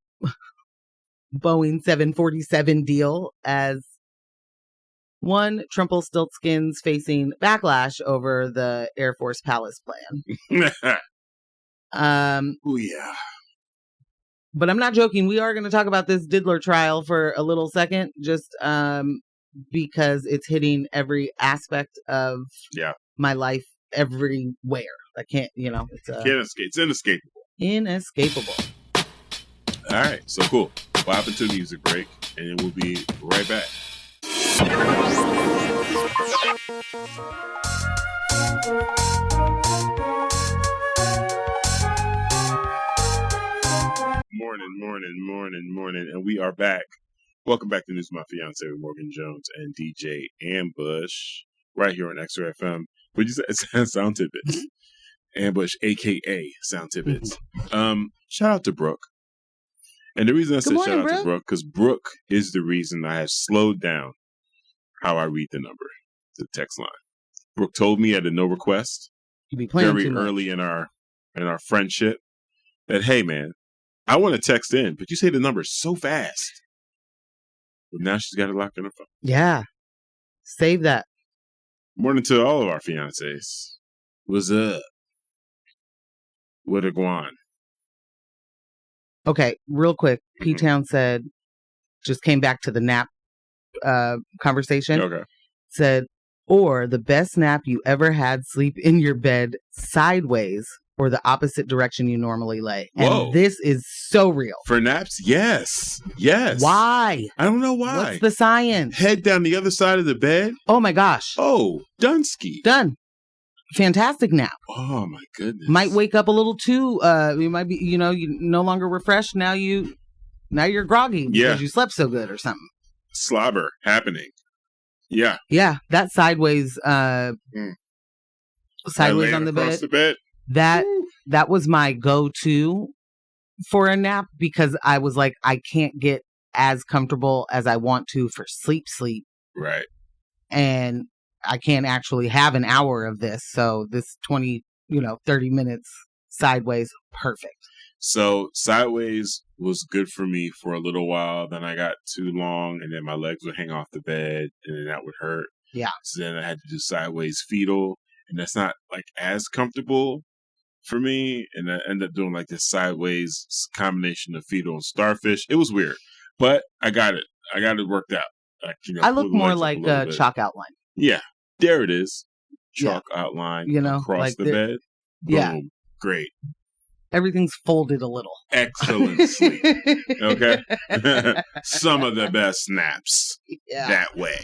Speaker 3: Boeing 747 deal as one, Trumpelstiltskin's facing backlash over the Air Force Palace plan.
Speaker 2: Oh, yeah.
Speaker 3: But I'm not joking. We are going to talk about this Diddler trial for a little second, just because it's hitting every aspect of my life everywhere. I can't, it's
Speaker 2: can't escape. It's inescapable.
Speaker 3: Inescapable.
Speaker 2: All right, so cool. We'll hop into a music break, and we'll be right back. Morning, and we are back. Welcome back to News with My Fiancé with Morgan Jones and DJ Ambush, right here on X-Ray FM. But you said Sound Tidbits. Ambush, a.k.a. Sound Tidbits. Shout out to Brooke. And the reason I said shout out to Brooke, because Brooke is the reason I have slowed down how I read the number, the text line. Brooke told me at a no request, very early in our friendship, that, hey, man, I want to text in, but you say the number so fast. But now she's got it locked in her phone.
Speaker 3: Yeah. Save that.
Speaker 2: Morning to all of our fiancés. What's up? What a guan.
Speaker 3: Okay, real quick. P-Town said, just came back to the nap conversation.
Speaker 2: Okay.
Speaker 3: Said, or the best nap you ever had, sleep in your bed sideways or the opposite direction you normally lay.
Speaker 2: Whoa.
Speaker 3: And this is so real.
Speaker 2: For naps? Yes. Yes.
Speaker 3: Why?
Speaker 2: I don't know why.
Speaker 3: What's the science?
Speaker 2: Head down the other side of the bed?
Speaker 3: Oh my gosh.
Speaker 2: Oh, Dunsky.
Speaker 3: Done. Fantastic nap.
Speaker 2: Oh my goodness.
Speaker 3: Might wake up a little too, you might be, you no longer refreshed. Now you're groggy because you slept so good or something.
Speaker 2: Slobber happening. Yeah.
Speaker 3: Yeah. That sideways on the bed. That was my go-to for a nap because I was like, I can't get as comfortable as I want to for sleep.
Speaker 2: Right.
Speaker 3: And I can't actually have an hour of this. So this 30 minutes sideways, perfect.
Speaker 2: So sideways was good for me for a little while. Then I got too long and then my legs would hang off the bed and then that would hurt.
Speaker 3: Yeah.
Speaker 2: So then I had to do sideways fetal and that's not like as comfortable for me. And I ended up doing like this sideways combination of fetal and starfish. It was weird, but I got it. I got it worked out.
Speaker 3: I look more like a chalk outline.
Speaker 2: Yeah. There it is. Chalk outline across like the bed. Boom.
Speaker 3: Yeah.
Speaker 2: Great.
Speaker 3: Everything's folded a little.
Speaker 2: Excellent sleep. Okay. Some of the best naps that way.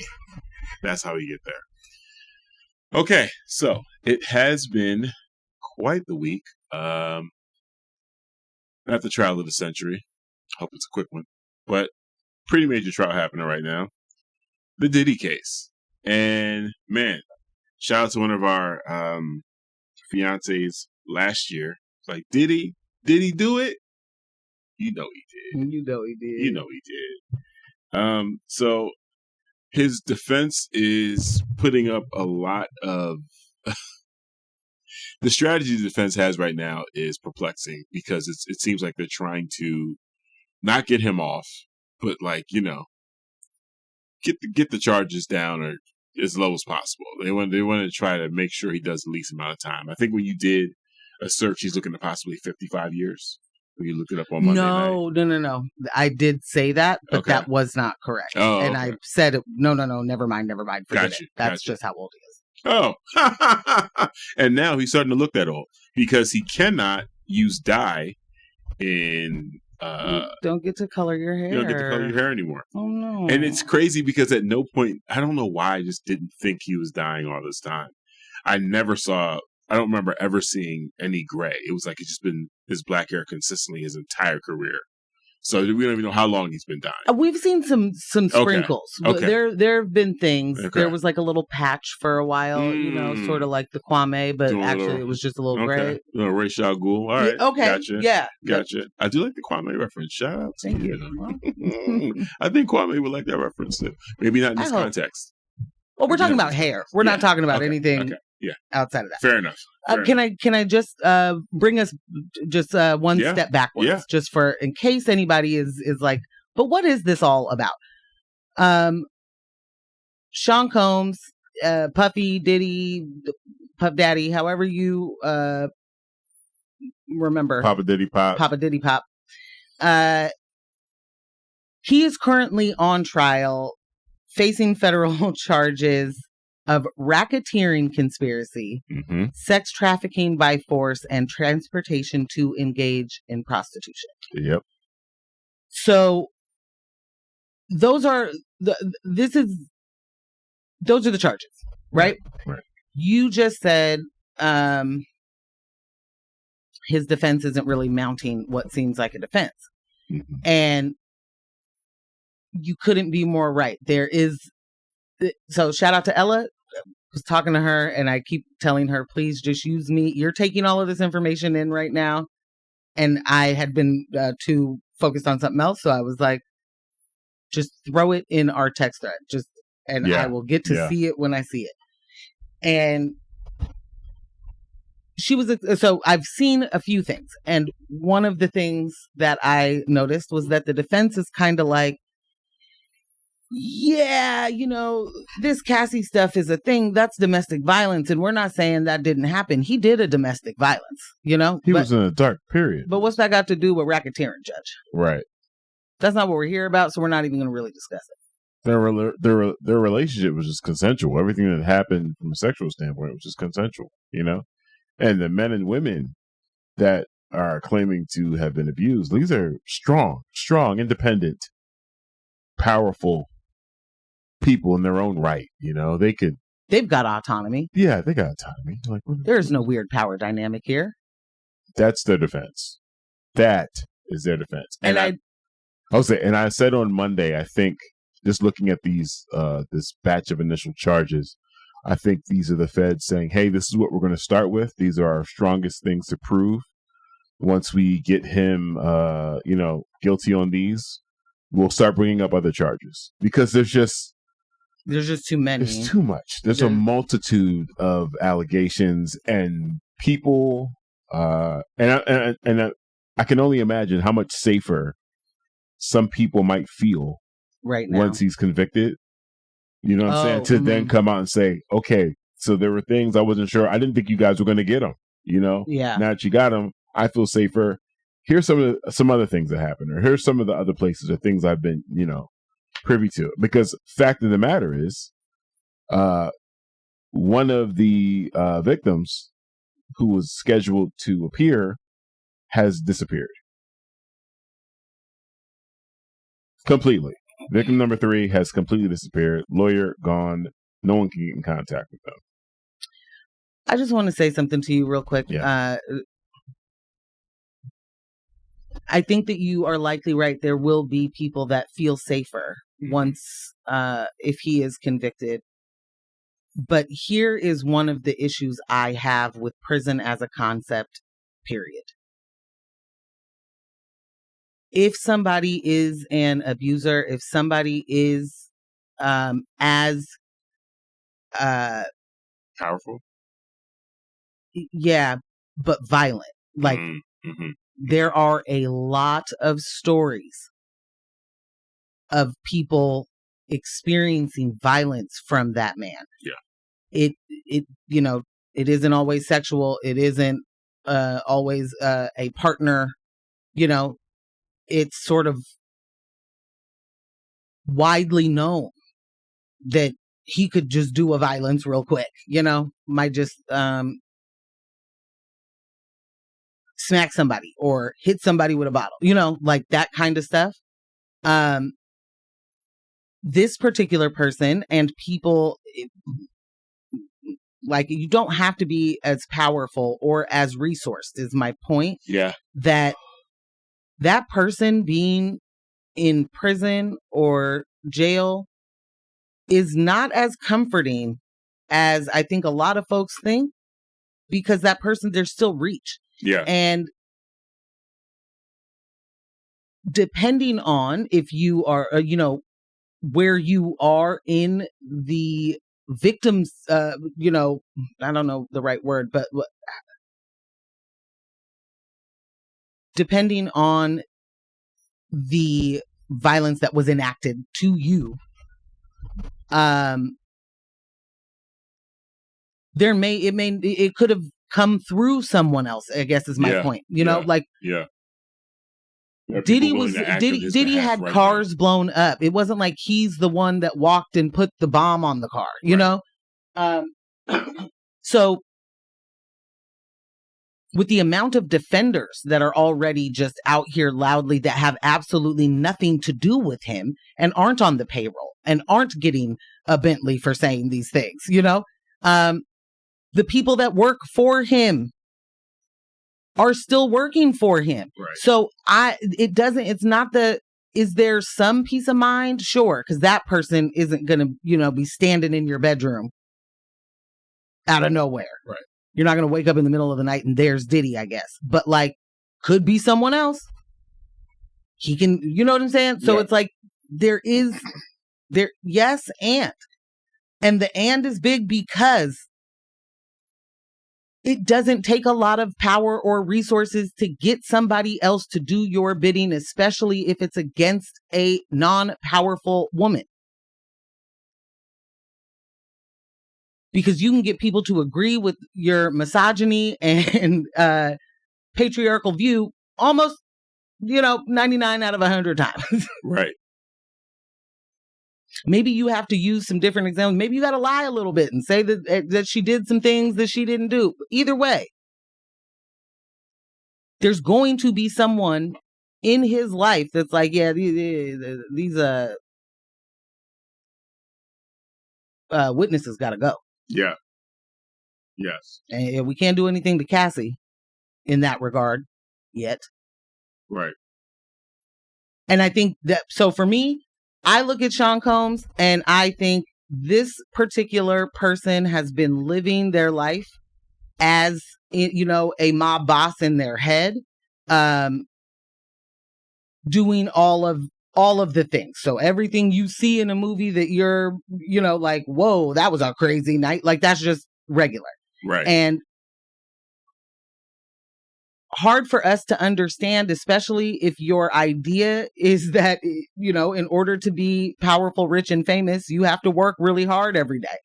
Speaker 2: That's how we get there. Okay. So it has been quite the week. Not the trial of the century. Hope it's a quick one. But pretty major trial happening right now. The Diddy case. And man, shout out to one of our fiancés last year. It's like, did he do it? You know he did. You know he did. So his defense is putting up a lot of the strategy the defense has right now is perplexing because it seems like they're trying to not get him off, but like, get the charges down or as low as possible. They want to try to make sure he does the least amount of time. I think when you did a search, he's looking at possibly 55 years. When you look it up on Monday night.
Speaker 3: No. I did say that, but that was not correct.
Speaker 2: Oh,
Speaker 3: and
Speaker 2: okay.
Speaker 3: I said, no, never mind. Forget it. That's just how old he is.
Speaker 2: Oh, and now he's starting to look that old because he cannot use dye in.
Speaker 3: You don't get to color your hair.
Speaker 2: You don't get to color your hair anymore.
Speaker 3: Oh no!
Speaker 2: And it's crazy because at no point, I don't know why, I just didn't think he was dying all this time. I don't remember ever seeing any gray. It was like it's just been his black hair consistently his entire career. So we don't even know how long he's been dying.
Speaker 3: We've seen some sprinkles.
Speaker 2: Okay.
Speaker 3: There have been things.
Speaker 2: Okay.
Speaker 3: There was like a little patch for a while, sort of like the Kwame, but actually it was just a little gray.
Speaker 2: Ray Shah Ghul. All right.
Speaker 3: Okay.
Speaker 2: Gotcha.
Speaker 3: Yeah.
Speaker 2: Gotcha. I do like the Kwame reference. Shout out to
Speaker 3: Thank
Speaker 2: you. I think Kwame would like that reference too. Maybe not in this context.
Speaker 3: Well, we're talking about hair. We're not talking about anything outside of that.
Speaker 2: Fair enough.
Speaker 3: Can I just bring us just one step backwards, just for in case anybody is like, but what is this all about? Sean Combs, Puffy, Diddy, Puff Daddy, however you remember,
Speaker 2: Papa Diddy Pop.
Speaker 3: He is currently on trial, facing federal charges of racketeering conspiracy, sex trafficking by force, and transportation to engage in prostitution.
Speaker 2: Yep.
Speaker 3: So those are the charges, right?
Speaker 2: Right.
Speaker 3: You just said his defense isn't really mounting what seems like a defense. And you couldn't be more right. So shout out to Ella. Was talking to her and I keep telling her, please just use me. You're taking all of this information in right now. And I had been too focused on something else. So I was like, just throw it in our text thread. I will get to see it when I see it. And she was, so I've seen a few things. And one of the things that I noticed was that the defense is kind of like, yeah, this Cassie stuff is a thing. That's domestic violence. And we're not saying that didn't happen. He did a domestic violence, He
Speaker 2: was in a dark period.
Speaker 3: But what's that got to do with racketeering, Judge?
Speaker 2: Right.
Speaker 3: That's not what we're here about. So we're not even going to really discuss it.
Speaker 2: Their relationship was just consensual. Everything that happened from a sexual standpoint was just consensual, And the men and women that are claiming to have been abused, these are strong, independent, powerful people in their own right. They've
Speaker 3: got autonomy.
Speaker 2: Yeah, they got autonomy. Like,
Speaker 3: there's no weird power dynamic here.
Speaker 2: That's their defense. That is their defense. And I said on Monday, I think just looking at these this batch of initial charges, I think these are the feds saying, hey, this is what we're going to start with. These are our strongest things to prove. Once we get him guilty on these, we'll start bringing up other charges because there's just too many. There's too much. There's a multitude of allegations and people, and I can only imagine how much safer some people might feel
Speaker 3: right now
Speaker 2: once he's convicted. You know what I'm saying? To then come out and say, okay, so there were things I wasn't sure. I didn't think you guys were going to get him.
Speaker 3: Yeah.
Speaker 2: Now that you got him, I feel safer. Here's some other things that happened, or here's some of the other places or things I've been, privy to. Because fact of the matter is, one of the victims who was scheduled to appear has disappeared completely. Victim number 3 has completely disappeared. Lawyer gone. No one can get in contact with them.
Speaker 3: I just want to say something to you real quick.
Speaker 2: Yeah.
Speaker 3: I think that you are likely right. There will be people that feel safer once if he is convicted. But here is one of the issues I have with prison as a concept, period. If somebody is an abuser, if somebody is as
Speaker 2: powerful,
Speaker 3: yeah, but violent, like there are a lot of stories of people experiencing violence from that man.
Speaker 2: Yeah.
Speaker 3: It isn't always sexual. It isn't always a partner, it's sort of widely known that he could just do a violence real quick, might just smack somebody or hit somebody with a bottle, like that kind of stuff. This particular person and people, like, you don't have to be as powerful or as resourced is my point.
Speaker 2: Yeah.
Speaker 3: That person being in prison or jail is not as comforting as I think a lot of folks think, because that person, there's still reach.
Speaker 2: Yeah.
Speaker 3: And depending on if you are, where you are in the victims, I don't know the right word, but depending on the violence that was enacted to you, it could have come through someone else, I guess is my point. Diddy had cars blown up. It wasn't like he's the one that walked and put the bomb on the car, you know? So with the amount of defenders that are already just out here loudly that have absolutely nothing to do with him and aren't on the payroll and aren't getting a Bentley for saying these things, you know? The people that work for him are still working for him.
Speaker 2: Right.
Speaker 3: So it's not is there some peace of mind? Sure. Cause that person isn't going to, you know, be standing in your bedroom out of nowhere.
Speaker 2: Right.
Speaker 3: You're not going to wake up in the middle of the night and there's Diddy, I guess, but like could be someone else. He can, you know what I'm saying? So It's like, yes. And the and is big because it doesn't take a lot of power or resources to get somebody else to do your bidding, especially if it's against a non-powerful woman. Because you can get people to agree with your misogyny and patriarchal view almost, 99 out of 100 times.
Speaker 2: Right.
Speaker 3: Maybe you have to use some different examples. Maybe you got to lie a little bit and say that she did some things that she didn't do. Either way, there's going to be someone in his life that's like, yeah, these witnesses got to go.
Speaker 2: Yeah. Yes.
Speaker 3: And we can't do anything to Cassie in that regard yet.
Speaker 2: Right.
Speaker 3: And I think that, so for me, I look at Sean Combs and I think this particular person has been living their life as, a mob boss in their head, doing all of the things. So everything you see in a movie that you're, like, whoa, that was a crazy night. Like that's just regular.
Speaker 2: Right.
Speaker 3: And hard for us to understand, especially if your idea is that, in order to be powerful, rich, and famous, you have to work really hard every day.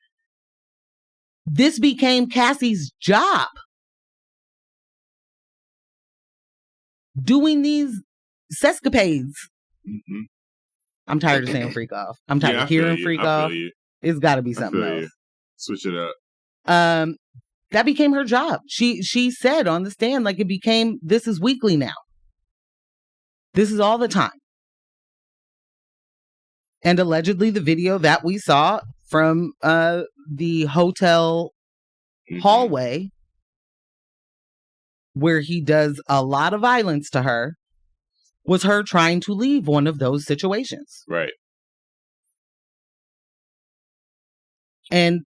Speaker 3: This became Cassie's job. Doing these sescapades.
Speaker 2: Mm-hmm.
Speaker 3: I'm tired of saying freak off. I'm tired of hearing freak off. It's got to be something else.
Speaker 2: Switch it up.
Speaker 3: That became her job. She said on the stand, like this is weekly now. This is all the time. And allegedly the video that we saw from the hotel hallway where he does a lot of violence to her was her trying to leave one of those situations.
Speaker 2: Right.
Speaker 3: And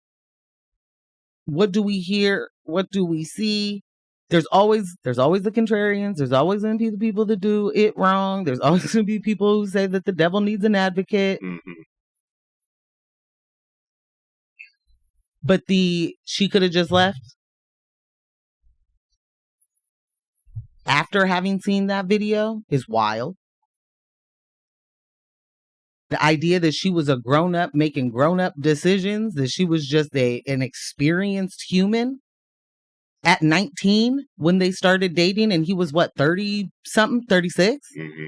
Speaker 3: what do we hear? What do we see? There's always the contrarians. There's always going to be the people that do it wrong. There's always going to be people who say that the devil needs an advocate.
Speaker 2: Mm-hmm.
Speaker 3: But she could have just left after having seen that video is wild. The idea that she was a grown-up making grown-up decisions, that she was just an experienced human at 19 when they started dating, and he was 30-something, 36?
Speaker 2: Mm-hmm.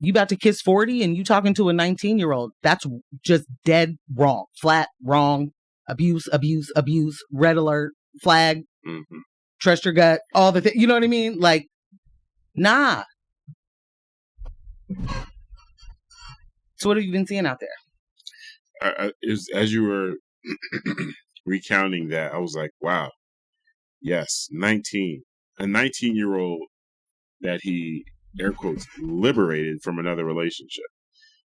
Speaker 3: You about to kiss 40 and you talking to a 19-year-old. That's just dead wrong. Flat wrong. Abuse, abuse, abuse. Red alert. Flag.
Speaker 2: Mm-hmm.
Speaker 3: Trust your gut. All the things. You know what I mean? Like, nah. So what have you been seeing out there?
Speaker 2: As you were recounting that, I was like, wow. Yes, 19. A 19-year-old that he, air quotes, liberated from another relationship.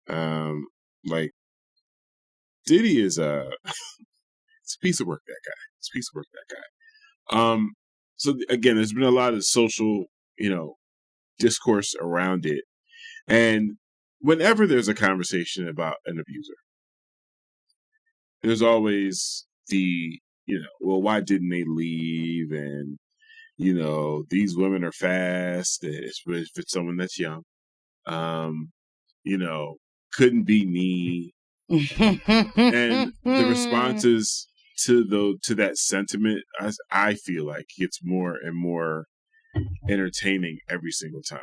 Speaker 2: Like, Diddy is it's a piece of work, that guy. It's a piece of work, that guy. So again, there's been a lot of social, discourse around it. And whenever there's a conversation about an abuser, there's always the, well, why didn't they leave? And, these women are fast. If it's someone that's young, couldn't be me. And the responses to that sentiment, I feel like gets more and more entertaining every single time.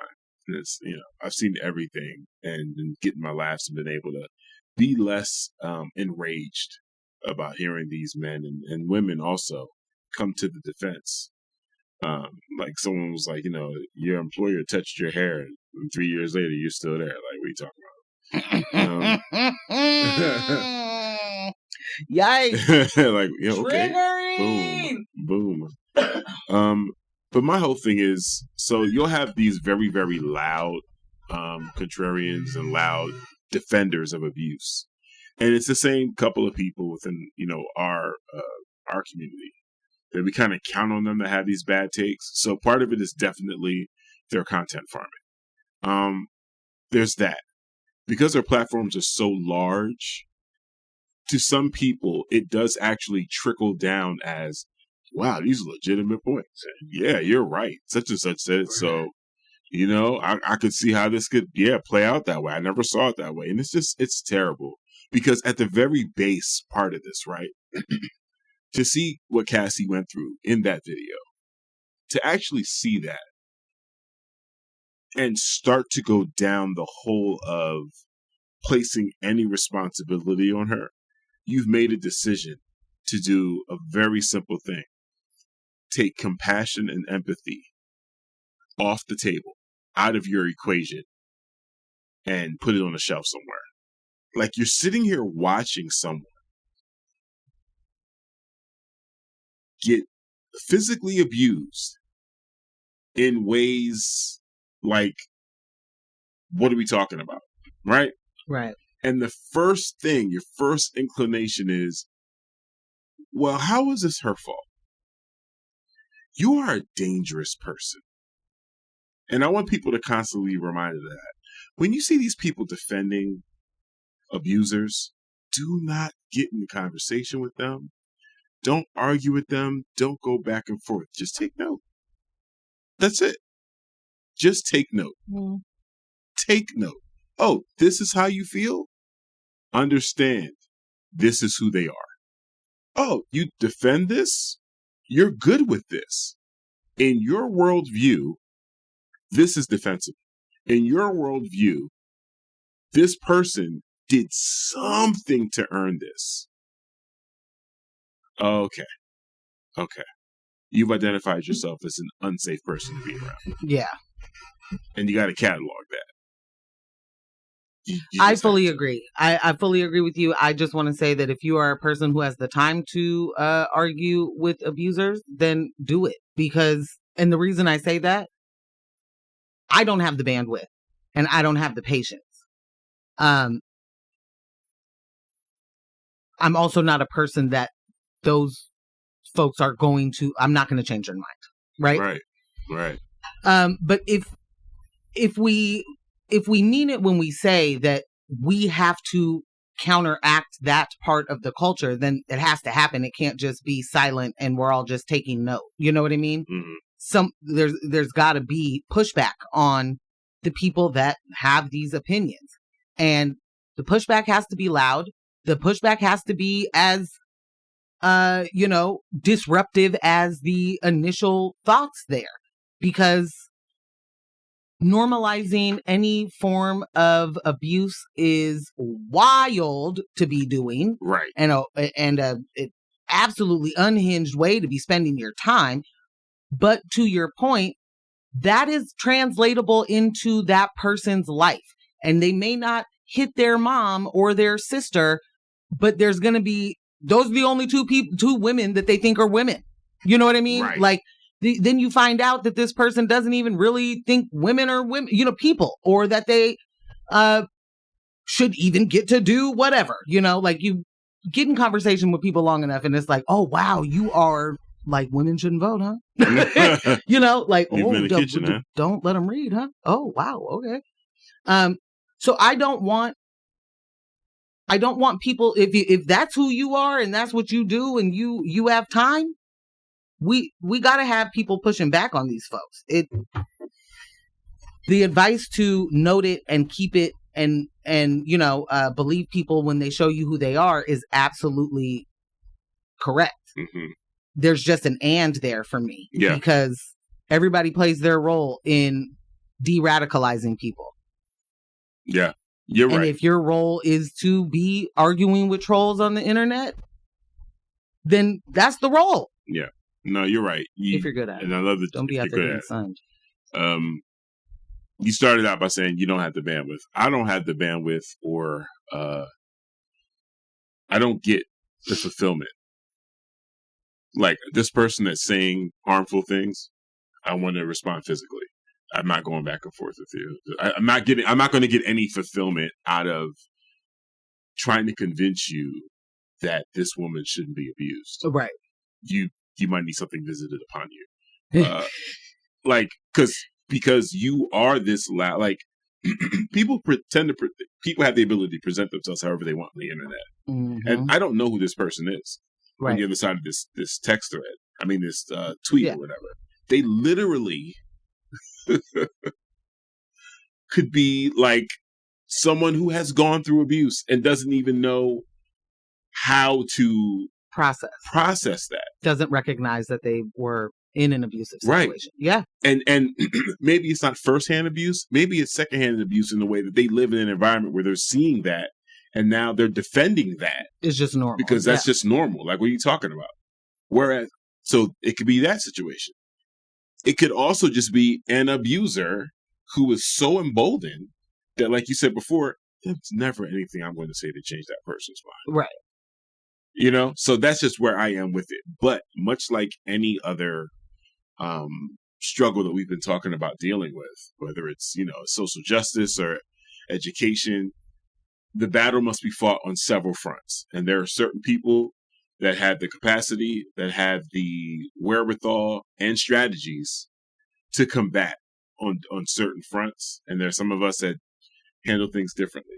Speaker 2: And it's, I've seen everything and getting my laughs and been able to be less enraged about hearing these men and women also come to the defense. Like someone was like, your employer touched your hair and 3 years later you're still there. Like, what are you talking about?
Speaker 3: Yikes.
Speaker 2: Like, okay. Boom. But my whole thing is, so you'll have these very, very loud contrarians and loud defenders of abuse. And it's the same couple of people within, our community that we kind of count on them to have these bad takes. So part of it is definitely their content farming. There's that. Because their platforms are so large, to some people, it does actually trickle down as, wow, these are legitimate points. Yeah, you're right. Such and such said it. So, I could see how this could, play out that way. I never saw it that way. And it's terrible. Because at the very base part of this, right, to see what Cassie went through in that video, to actually see that and start to go down the hole of placing any responsibility on her, you've made a decision to do a very simple thing. Take compassion and empathy off the table, out of your equation, and put it on a shelf somewhere. Like, you're sitting here watching someone get physically abused in ways like, what are we talking about? Right?
Speaker 3: Right.
Speaker 2: And the first thing, your first inclination is, well, how is this her fault? You are a dangerous person. And I want people to constantly be reminded of that. When you see these people defending abusers, do not get in the conversation with them. Don't argue with them. Don't go back and forth. Just take note. That's it. Just take note. Mm. Take note. Oh, this is how you feel? Understand. This is who they are. Oh, you defend this? You're good with this. In your worldview, this is defensible. In your worldview, this person did something to earn this. Okay. You've identified yourself as an unsafe person to be around.
Speaker 3: Yeah.
Speaker 2: And you got to catalog that.
Speaker 3: I fully agree. I fully agree with you. I just want to say that if you are a person who has the time to argue with abusers, then do it. And the reason I say that, I don't have the bandwidth and I don't have the patience. I'm also not a person that those folks are I'm not going to change their mind.
Speaker 2: Right.
Speaker 3: But if we mean it when we say that we have to counteract that part of the culture, then it has to happen. It can't just be silent and we're all just taking note. You know what I mean? Mm-hmm. There's got to be pushback on the people that have these opinions, and the pushback has to be loud. The pushback has to be as disruptive as the initial thoughts there, because normalizing any form of abuse is wild to be doing,
Speaker 2: right?
Speaker 3: And a absolutely unhinged way to be spending your time. But to your point, that is translatable into that person's life, and they may not hit their mom or their sister, but there's going to be, those are the only two women that they think are women. You know what I mean?
Speaker 2: Right.
Speaker 3: Like, then you find out that this person doesn't even really think women are women, people, or that they should even get to do whatever, like you get in conversation with people long enough and it's like, oh, wow, you are like, women shouldn't vote, huh? Like, don't let them read, huh? Oh, wow. Okay. So I don't want people, if that's who you are and that's what you do and you have time, we got to have people pushing back on these folks. The advice to note it and keep it and believe people when they show you who they are is absolutely correct. Mm-hmm. There's just an and there for me, because Everybody plays their role in de-radicalizing people.
Speaker 2: Yeah, you're right.
Speaker 3: And if your role is to be arguing with trolls on the internet, then that's the role.
Speaker 2: Yeah. No, you're right.
Speaker 3: If you're good at it.
Speaker 2: And I love that
Speaker 3: don't be out there getting sunned.
Speaker 2: You started out by saying you don't have the bandwidth. I don't have the bandwidth, or I don't get the fulfillment. Like this person that's saying harmful things, I want to respond physically. I'm not going back and forth with you. I'm not going to get any fulfillment out of trying to convince you that this woman shouldn't be abused.
Speaker 3: Right.
Speaker 2: You might need something visited upon you. Like, because you are this loud, like people have the ability to present themselves however they want on the internet.
Speaker 3: Mm-hmm.
Speaker 2: And I don't know who this person is on the other side of this text thread. I mean, this tweet or whatever. They literally could be like someone who has gone through abuse and doesn't even know how to process that.
Speaker 3: Doesn't recognize that they were in an abusive situation.
Speaker 2: Right.
Speaker 3: Yeah.
Speaker 2: And maybe it's not firsthand abuse. Maybe it's secondhand abuse in the way that they live in an environment where they're seeing that. And now they're defending that.
Speaker 3: It's just normal.
Speaker 2: Because that's just normal. Like, what are you talking about? Whereas, so it could be that situation. It could also just be an abuser who is so emboldened that, like you said before, there's never anything I'm going to say to change that person's mind.
Speaker 3: Right.
Speaker 2: You know? So that's just where I am with it. But much like any other struggle that we've been talking about dealing with, whether it's, social justice or education, the battle must be fought on several fronts. And there are certain people that have the capacity, that have the wherewithal and strategies to combat on certain fronts. And there are some of us that handle things differently.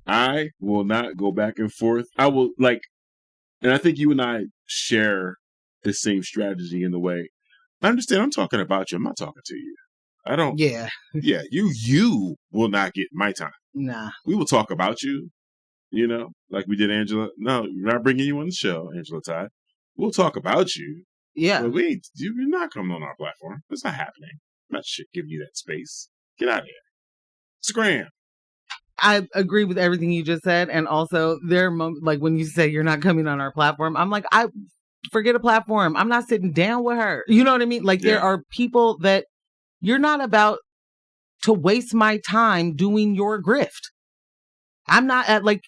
Speaker 2: I will not go back and forth. I will and I think you and I share the same strategy in the way. I understand I'm talking about you. I'm not talking to you. I don't.
Speaker 3: Yeah.
Speaker 2: Yeah. You will not get my time.
Speaker 3: Nah.
Speaker 2: We will talk about you, like we did Angela. No, we're not bringing you on the show, Angela Ty. We'll talk about you.
Speaker 3: Yeah.
Speaker 2: But you're not coming on our platform. It's not happening. I'm not giving you that space. Get out of here. Scram.
Speaker 3: I agree with everything you just said. And also there are moments, like when you say you're not coming on our platform, I'm like, I forget a platform. I'm not sitting down with her. You know what I mean? Like there are people that you're not about to waste my time doing your grift. I'm not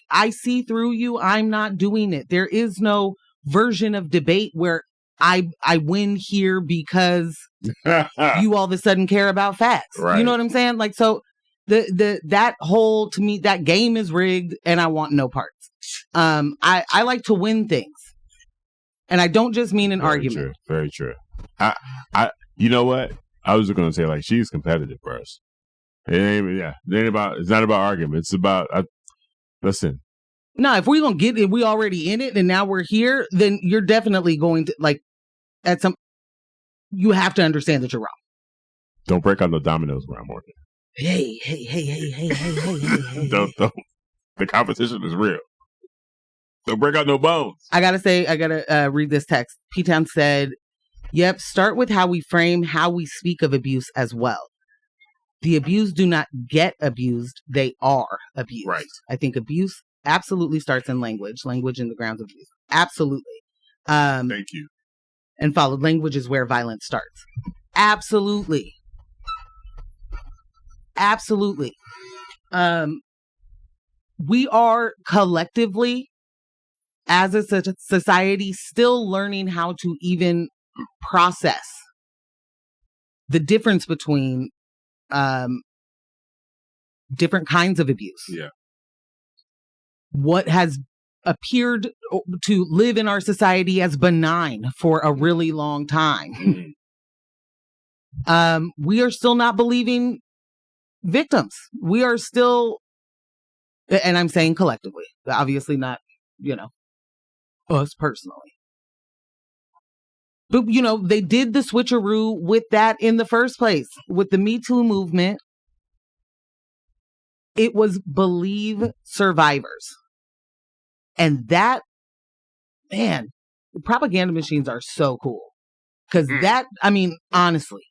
Speaker 3: I see through you. I'm not doing it. There is no version of debate where I win here because you all of a sudden care about facts. Right. You know what I'm saying? Like, so that whole, to me, that game is rigged and I want no parts. I like to win things. And I don't just mean an argument.
Speaker 4: Very true. You know what? I was going to say, she's competitive for us. It's not about argument. It's about, listen.
Speaker 3: No, if we're going to get it, we already in it and now we're here, then you're definitely going to, you have to understand that you're wrong.
Speaker 4: Don't break out the dominoes where I'm working.
Speaker 3: Hey.
Speaker 4: Don't. The competition is real. Don't break out no bones.
Speaker 3: I gotta read this text. P-Town said, yep, start with how we frame how we speak of abuse as well. The abused do not get abused. They are abused.
Speaker 2: Right.
Speaker 3: I think abuse absolutely starts in language in the grounds of abuse. Absolutely.
Speaker 2: Thank you.
Speaker 3: And followed, language is where violence starts. Absolutely. We are collectively, as a society, still learning how to even process the difference between different kinds of abuse.
Speaker 2: Yeah.
Speaker 3: What has appeared to live in our society as benign for a really long time. We are still not believing victims. We are still, and I'm saying collectively, obviously not, us personally. But, they did the switcheroo with that in the first place. With the Me Too movement, it was believe survivors. And that, man, propaganda machines are so cool. Because honestly,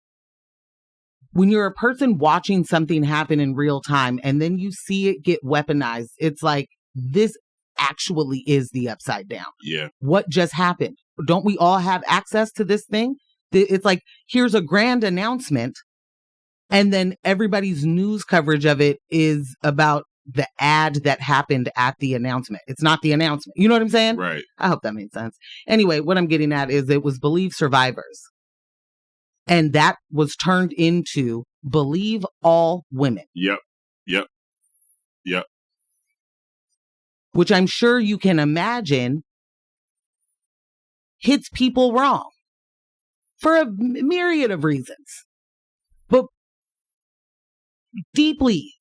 Speaker 3: when you're a person watching something happen in real time and then you see it get weaponized, it's like, this actually is the upside down.
Speaker 2: Yeah.
Speaker 3: What just happened? Don't we all have access to this thing? It's like, here's a grand announcement. And then everybody's news coverage of it is about the ad that happened at the announcement. It's not the announcement. You know what I'm saying?
Speaker 2: Right.
Speaker 3: I hope that made sense. Anyway, what I'm getting at is it was Believe Survivors. And that was turned into Believe All Women.
Speaker 2: Yep.
Speaker 3: Which I'm sure you can imagine hits people wrong for a myriad of reasons. But deeply,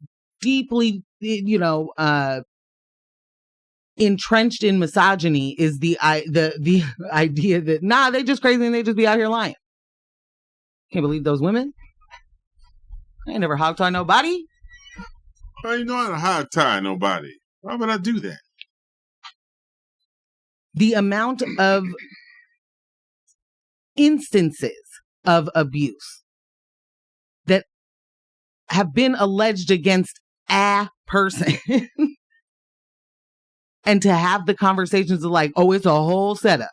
Speaker 3: entrenched in misogyny is the idea that, they just crazy and they just be out here lying. Can't believe those women. I ain't never hog-tie nobody.
Speaker 2: I ain't know how to hog-tie nobody. Why would I do that?
Speaker 3: The amount of instances of abuse that have been alleged against a person and to have the conversations of like, oh, it's a whole setup.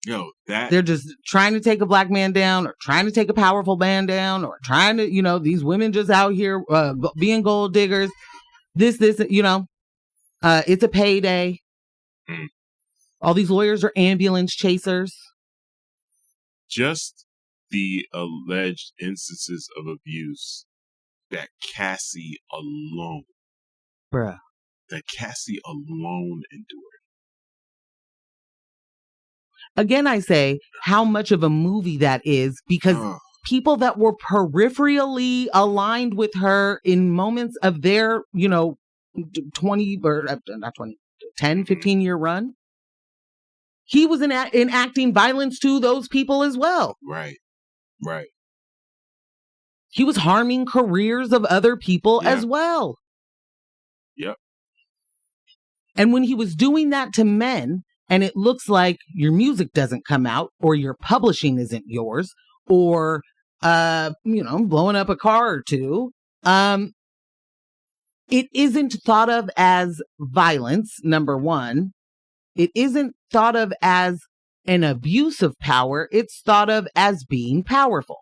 Speaker 2: Yo,
Speaker 3: they're just trying to take a black man down or trying to take a powerful man down or trying to, these women just out here being gold diggers. It's a payday.
Speaker 2: Mm.
Speaker 3: All these lawyers are ambulance chasers.
Speaker 2: Just the alleged instances of abuse that Cassie alone endured.
Speaker 3: Again, I say how much of a movie that is because people that were peripherally aligned with her in moments of their, 10, 15 year run, he was enacting violence to those people as well.
Speaker 2: Right.
Speaker 3: He was harming careers of other people as well.
Speaker 2: Yep.
Speaker 3: And when he was doing that to men, and it looks like your music doesn't come out or your publishing isn't yours or, blowing up a car or two, it isn't thought of as violence, number one. It isn't thought of as an abuse of power. It's thought of as being powerful.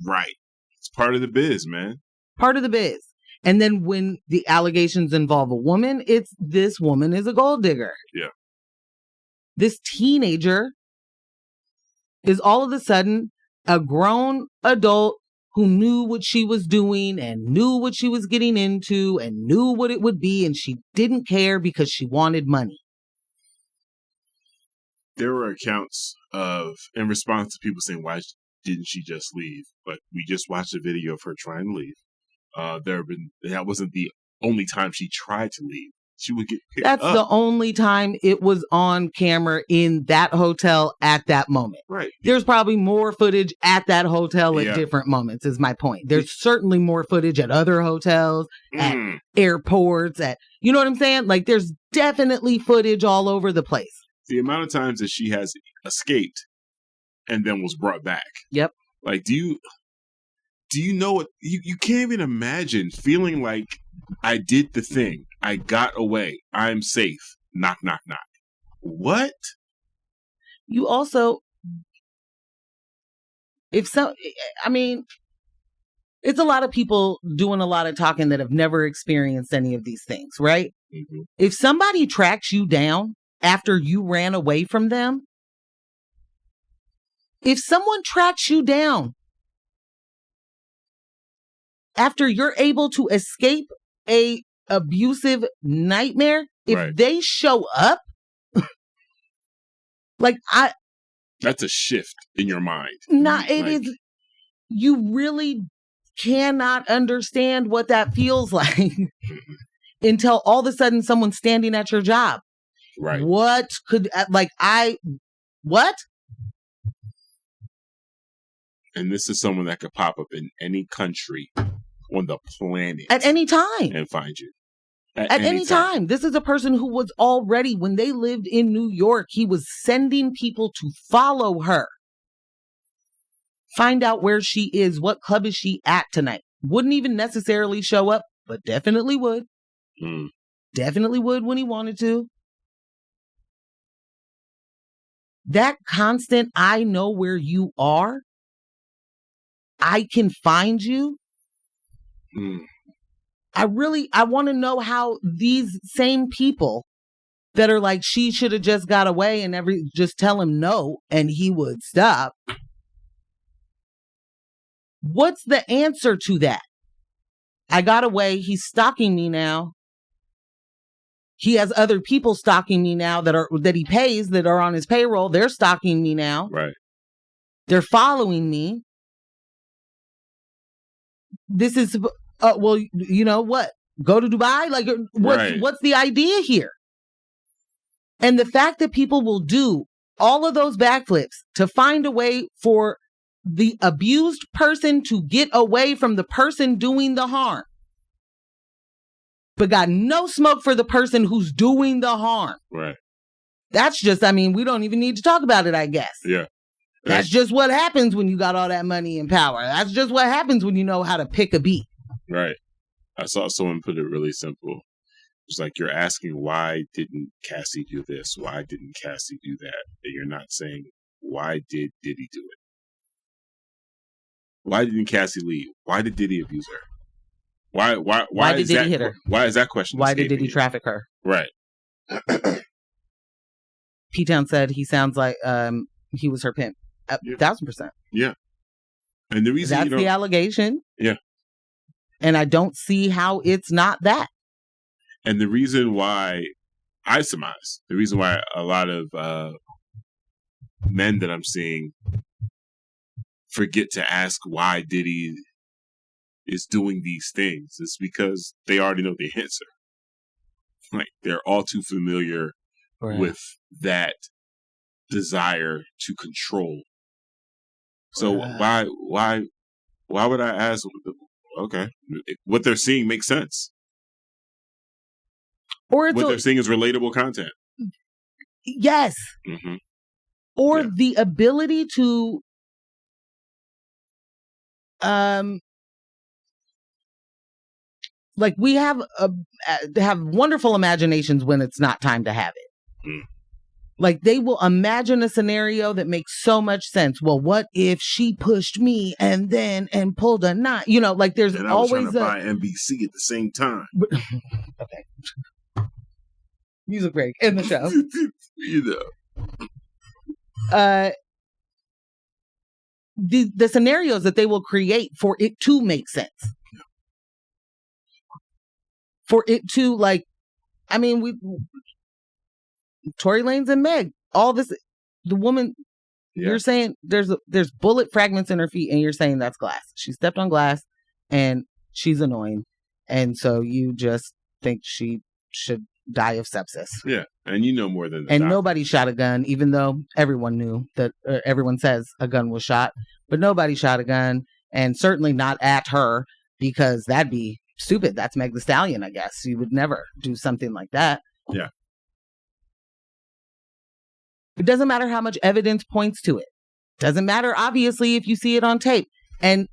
Speaker 2: Right. It's part of the biz, man.
Speaker 3: Part of the biz. And then when the allegations involve a woman, it's this woman is a gold digger.
Speaker 2: Yeah.
Speaker 3: This teenager is all of a sudden a grown adult who knew what she was doing and knew what she was getting into and knew what it would be. And she didn't care because she wanted money.
Speaker 2: There were accounts in response to people saying, why didn't she just leave? But we just watched a video of her trying to leave. That wasn't the only time she tried to leave. She would get picked up. That's
Speaker 3: the only time it was on camera in that hotel at that moment.
Speaker 2: Right.
Speaker 3: There's probably more footage at that hotel at different moments, is my point. There's certainly more footage at other hotels, at airports, you know what I'm saying? Like, there's definitely footage all over the place.
Speaker 2: The amount of times that she has escaped and then was brought back.
Speaker 3: Yep.
Speaker 2: Like, do you know what? You can't even imagine feeling like I did the thing. I got away. I'm safe. Knock, knock, knock. What?
Speaker 3: You also, it's a lot of people doing a lot of talking that have never experienced any of these things, right?
Speaker 2: Mm-hmm.
Speaker 3: If somebody tracks you down after you ran away from them, if someone tracks you down after you're able to escape a abusive nightmare, if they show up,
Speaker 2: that's a shift in your mind.
Speaker 3: Is. You really cannot understand what that feels like until all of a sudden someone's standing at your job.
Speaker 2: Right.
Speaker 3: What?
Speaker 2: And this is someone that could pop up in any country on the planet
Speaker 3: at any time
Speaker 2: and find you.
Speaker 3: At any time. This is a person who was already, when they lived in New York, he was sending people to follow her Find out where she is. What club is she at tonight? Wouldn't even necessarily show up, but definitely would. Definitely would when he wanted to. That constant, I know where you are. I can find you. I want to know how these same people that are like, she should have just got away and just tell him no and he would stop. What's the answer to that? I got away. He's stalking me now. He has other people stalking me now that he pays, that are on his payroll. They're stalking me now.
Speaker 2: Right.
Speaker 3: They're following me. This is, well, you know what? Go to Dubai? Like, what's the idea here? And the fact that people will do all of those backflips to find a way for the abused person to get away from the person doing the harm, but got no smoke for the person who's doing the harm.
Speaker 2: Right.
Speaker 3: That's just, I mean, we don't even need to talk about it, I guess.
Speaker 2: Yeah.
Speaker 3: That's just what happens when you got all that money and power. That's just what happens when you know how to pick a beat.
Speaker 2: Right. I saw someone put it really simple. It's like, you're asking, why didn't Cassie do this? Why didn't Cassie do that? And you're not saying, why did Diddy do it? Why didn't Cassie leave? Why did Diddy abuse her? Why
Speaker 3: did Diddy hit her?
Speaker 2: Why is that question?
Speaker 3: Why did Diddy traffic her?
Speaker 2: Right.
Speaker 3: P-Town said he sounds like he was her pimp. 1,000%.
Speaker 2: Yeah. And the reason
Speaker 3: that's the allegation.
Speaker 2: Yeah.
Speaker 3: And I don't see how it's not that.
Speaker 2: And the reason why I surmise, the reason why a lot of men that I'm seeing forget to ask why Diddy is doing these things is because they already know the answer. Like, they're all too familiar with that desire to control. So why would I ask? Okay, what they're seeing makes sense.
Speaker 3: Or
Speaker 2: what they're seeing is relatable content.
Speaker 3: Yes.
Speaker 2: Mm-hmm.
Speaker 3: Or the ability to like, we have wonderful imaginations when it's not time to have it. Like, they will imagine a scenario that makes so much sense. Well, what if she pushed me and pulled a knot? You know, like, there's
Speaker 2: and
Speaker 3: always
Speaker 2: I was trying to buy NBC at the same time.
Speaker 3: Okay. Music break in the show.
Speaker 2: You know.
Speaker 3: The scenarios that they will create for it to make sense. For it to, like, I mean, Tory Lanez and Meg, all this, the woman, you're saying there's bullet fragments in her feet and you're saying that's glass. She stepped on glass and she's annoying. And so you just think she should die of sepsis.
Speaker 2: Yeah. And you know more than that.
Speaker 3: And nobody shot a gun, even though everyone knew that, everyone says a gun was shot, but nobody shot a gun, and certainly not at her, because that'd be stupid. That's Meg Thee Stallion, I guess. You would never do something like that.
Speaker 2: Yeah.
Speaker 3: It doesn't matter how much evidence points to it. Doesn't matter, obviously, if you see it on tape. And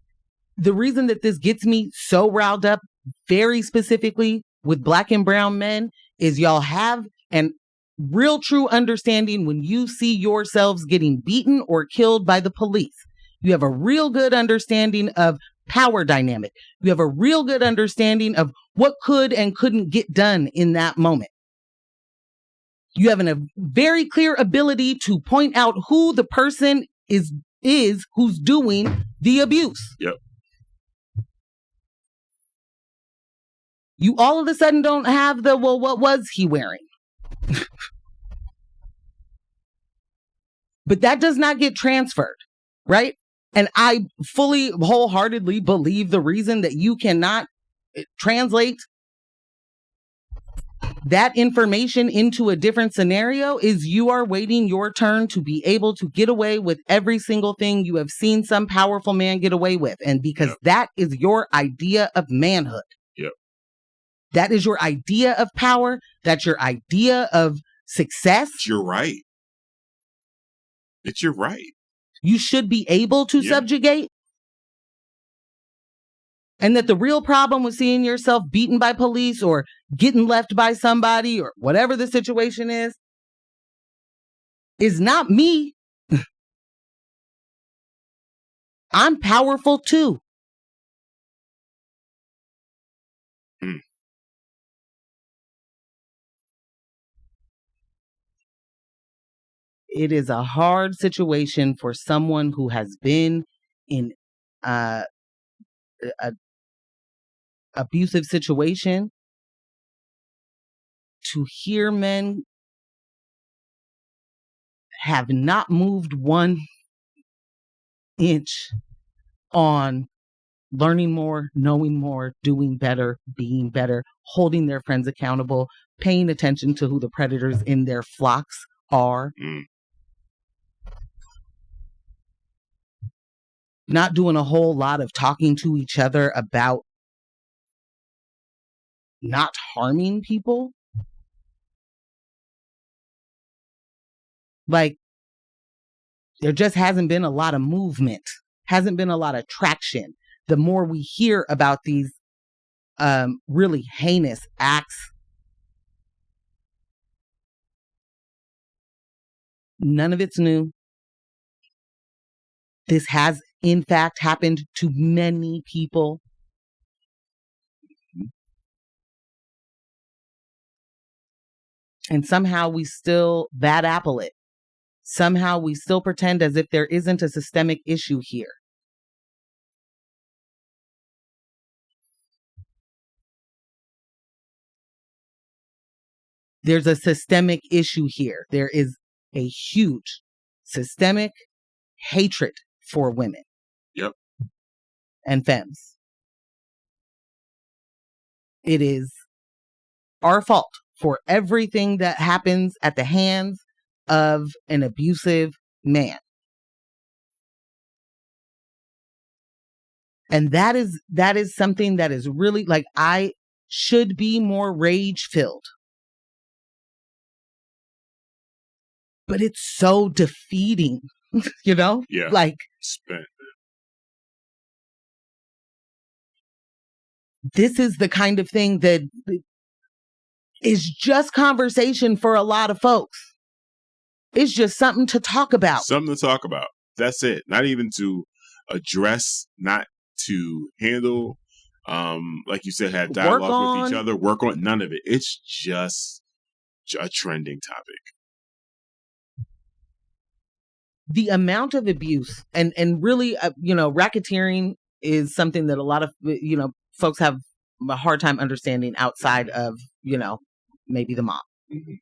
Speaker 3: the reason that this gets me so riled up, very specifically with Black and brown men, is y'all have an real true understanding when you see yourselves getting beaten or killed by the police. You have a real good understanding of power dynamic. You have a real good understanding of what could and couldn't get done in that moment. You have a very clear ability to point out who the person is who's doing the abuse.
Speaker 2: Yep.
Speaker 3: You all of a sudden don't have the, well, what was he wearing? But that does not get transferred, right? And I fully, wholeheartedly believe the reason that you cannot translate that information into a different scenario is you are waiting your turn to be able to get away with every single thing you have seen some powerful man get away with. And because that is your idea of manhood.
Speaker 2: Yep.
Speaker 3: That is your idea of power. That's your idea of success.
Speaker 2: It's your right. It's your right.
Speaker 3: you should be able to subjugate. And that the real problem with seeing yourself beaten by police or getting left by somebody or whatever the situation is not me. I'm powerful too. It is a hard situation for someone who has been in a abusive situation to hear men have not moved 1 inch on learning more, knowing more, doing better, being better, holding their friends accountable, paying attention to who the predators in their flocks are. Not doing a whole lot of talking to each other about not harming people. Like, there just hasn't been a lot of movement, hasn't been a lot of traction. The more we hear about these really heinous acts, none of it's new. This has, in fact, happened to many people. And somehow we still bad apple it. Somehow we still pretend as if there isn't a systemic issue here. There's a systemic issue here. There is a huge systemic hatred for women.
Speaker 2: Yep.
Speaker 3: And femmes. It is our fault for everything that happens at the hands of an abusive man. And that is something that is really, like, I should be more rage filled. But it's so defeating, you know?
Speaker 2: Yeah.
Speaker 3: Like,
Speaker 2: spent.
Speaker 3: This is the kind of thing that is just conversation for a lot of folks. It's just something to talk about.
Speaker 2: Something to talk about. That's it. Not even to address, not to handle, like you said, have dialogue with each other, work on, none of it. It's just a trending topic.
Speaker 3: The amount of abuse and really, racketeering is something that a lot of, folks have a hard time understanding outside of, maybe the mob.
Speaker 2: Mm-hmm.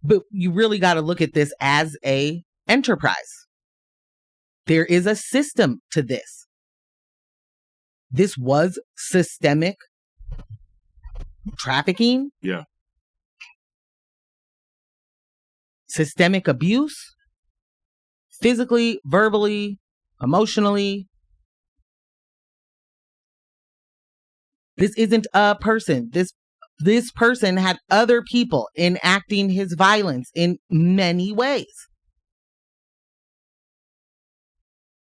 Speaker 3: But you really got to look at this as a enterprise. There is a system to this. This was systemic trafficking.
Speaker 2: Yeah.
Speaker 3: Systemic abuse, physically, verbally, emotionally. This isn't a person. This person had other people enacting his violence in many ways.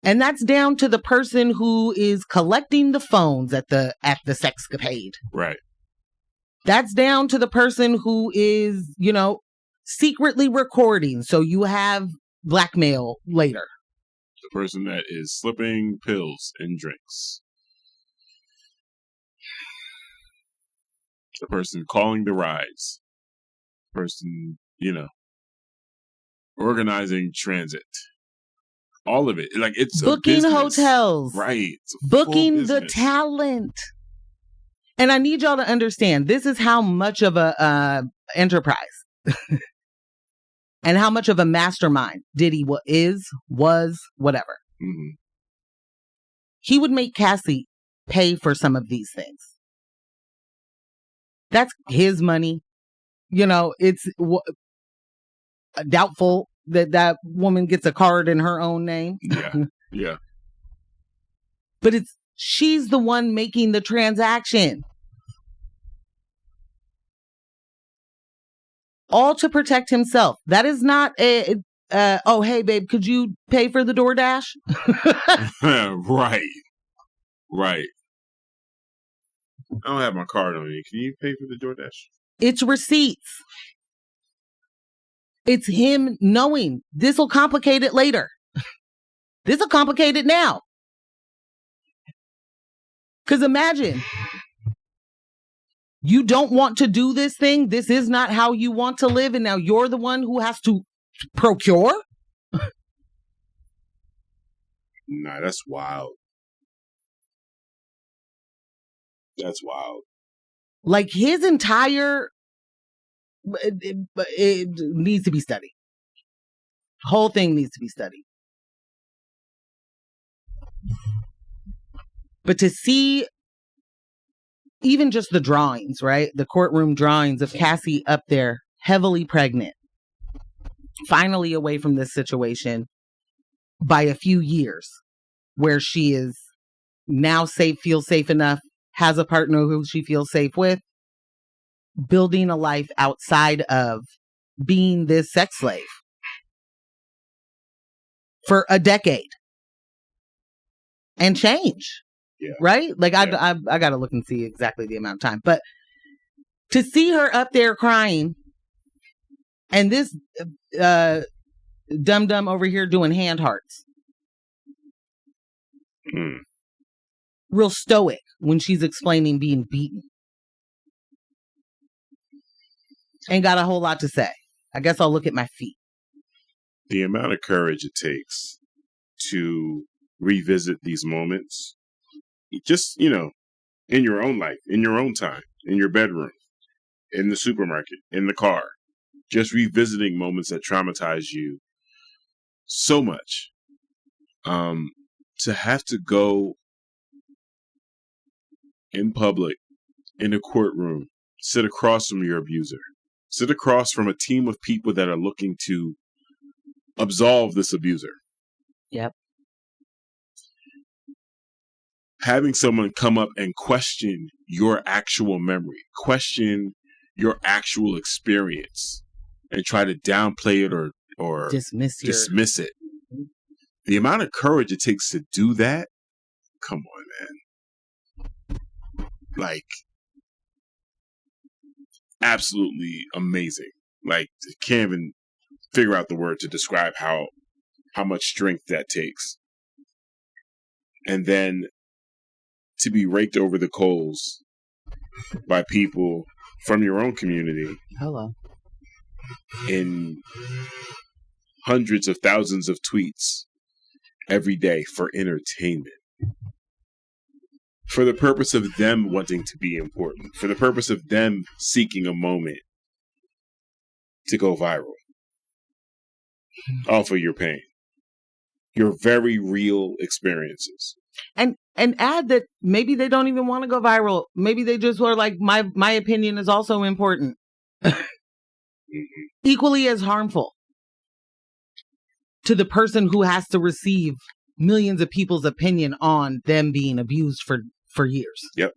Speaker 3: And that's down to the person who is collecting the phones at the sexcapade.
Speaker 2: Right.
Speaker 3: That's down to the person who is, secretly recording, so you have blackmail later.
Speaker 2: The person that is slipping pills in drinks. The person calling the rides. The person, organizing transit. All of it. Like, it's
Speaker 3: booking hotels.
Speaker 2: Right.
Speaker 3: Booking the talent. And I need y'all to understand, this is how much of a enterprise and how much of a mastermind Diddy was, whatever.
Speaker 2: Mm-hmm.
Speaker 3: He would make Cassie pay for some of these things. That's his money. It's doubtful that woman gets a card in her own name.
Speaker 2: Yeah. Yeah.
Speaker 3: But she's the one making the transaction. All to protect himself. That is not a oh, hey, babe, could you pay for the DoorDash?
Speaker 2: Right. I don't have my card on me. Can you pay for the DoorDash?
Speaker 3: It's receipts. It's him knowing this will complicate it later. This will complicate it now. Because imagine, you don't want to do this thing. This is not how you want to live. And now you're the one who has to procure?
Speaker 2: Nah, that's wild. That's wild.
Speaker 3: Like his entire... It needs to be studied. Whole thing needs to be studied. But to see even just the drawings, right? The courtroom drawings of Cassie up there, heavily pregnant, finally away from this situation by a few years, where she is now safe, feels safe enough, has a partner who she feels safe with, building a life outside of being this sex slave for a decade and change.
Speaker 2: Yeah.
Speaker 3: Right? Like I got to look and see exactly the amount of time, but to see her up there crying and this dum-dum over here doing hand hearts. Real stoic when she's explaining being beaten. Ain't got a whole lot to say. I guess I'll look at my feet.
Speaker 2: The amount of courage it takes to revisit these moments, just, in your own life, in your own time, in your bedroom, in the supermarket, in the car, just revisiting moments that traumatize you so much. To have to go in public, in a courtroom, sit across from your abuser. Sit across from a team of people that are looking to absolve this abuser.
Speaker 3: Yep.
Speaker 2: Having someone come up and question your actual memory, question your actual experience, and try to downplay it or dismiss it. The amount of courage it takes to do that, come on, man. Like, absolutely amazing. Like, can't even figure out the word to describe how much strength that takes. And then to be raked over the coals by people from your own community.
Speaker 3: Hello.
Speaker 2: In hundreds of thousands of tweets every day for entertainment. For the purpose of them wanting to be important. For the purpose of them seeking a moment to go viral. All for your pain. Your very real experiences.
Speaker 3: And add that maybe they don't even want to go viral. Maybe they just were like, my opinion is also important. Equally as harmful to the person who has to receive millions of people's opinion on them being abused for years.
Speaker 2: Yep.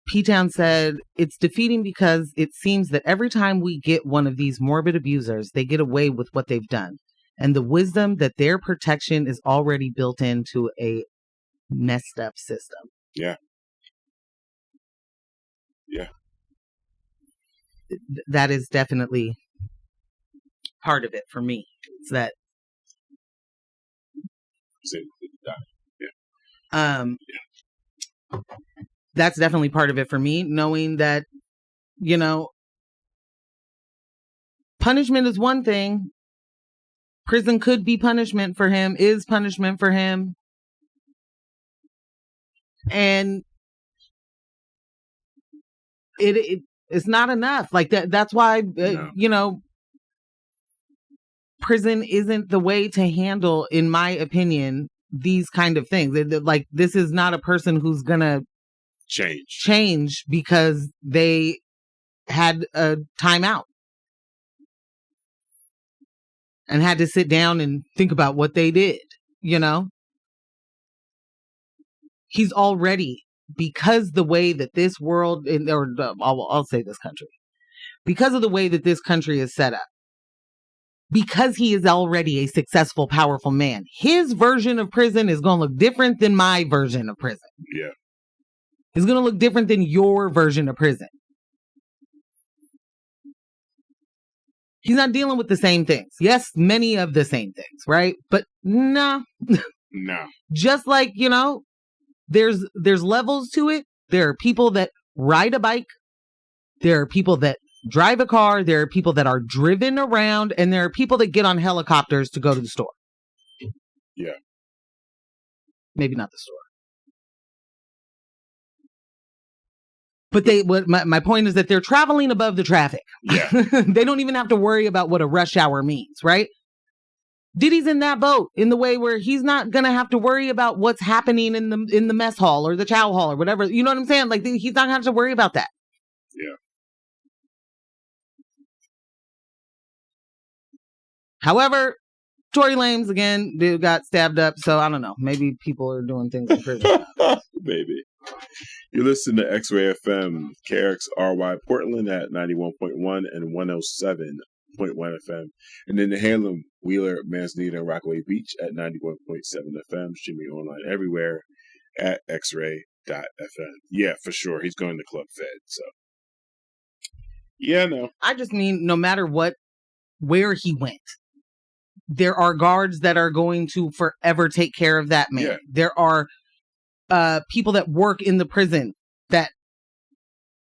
Speaker 3: P-Town said, it's defeating because it seems that every time we get one of these morbid abusers, they get away with what they've done. And the wisdom that their protection is already built into a messed up system.
Speaker 2: Yeah. Yeah.
Speaker 3: That is definitely part of it for me. It's that.
Speaker 2: Yeah.
Speaker 3: That's definitely part of it for me, knowing that, punishment is one thing. Prison could be punishment for him, is punishment for him. And it's not enough. Like that's why, prison isn't the way to handle, in my opinion, these kind of things. Like, this is not a person who's gonna change because they had a timeout and had to sit down and think about what they did. He's already, because the way that this world, I'll say this country, because of the way that this country is set up, because he is already a successful, powerful man. His version of prison is going to look different than my version of prison.
Speaker 2: Yeah.
Speaker 3: It's going to look different than your version of prison. He's not dealing with the same things. Yes, many of the same things, right? But no.
Speaker 2: No.
Speaker 3: Just like, you know, there's levels to it. There are people that ride a bike. There are people that drive a car. There are people that are driven around. And there are people that get on helicopters to go to the store.
Speaker 2: Yeah.
Speaker 3: Maybe not the store. But my point is that they're traveling above the traffic.
Speaker 2: Yeah.
Speaker 3: They don't even have to worry about what a rush hour means, right? Diddy's in that boat in the way where he's not going to have to worry about what's happening in the mess hall or the chow hall or whatever. You know what I'm saying? Like, he's not going to have to worry about that.
Speaker 2: Yeah.
Speaker 3: However, Tory Lanez, again, dude got stabbed up. So I don't know. Maybe people are doing things in prison.
Speaker 2: Maybe. You listen to X-Ray FM, KXRY Portland at 91.1 and 107.1 FM. And then the Halem, Wheeler, Manzanita, and Rockaway Beach at 91.7 FM. Streaming online everywhere at xray.fm. Yeah, for sure. He's going to Club Fed. So, yeah, no.
Speaker 3: I just mean, no matter where he went, there are guards that are going to forever take care of that man.
Speaker 2: Yeah.
Speaker 3: There are people that work in the prison that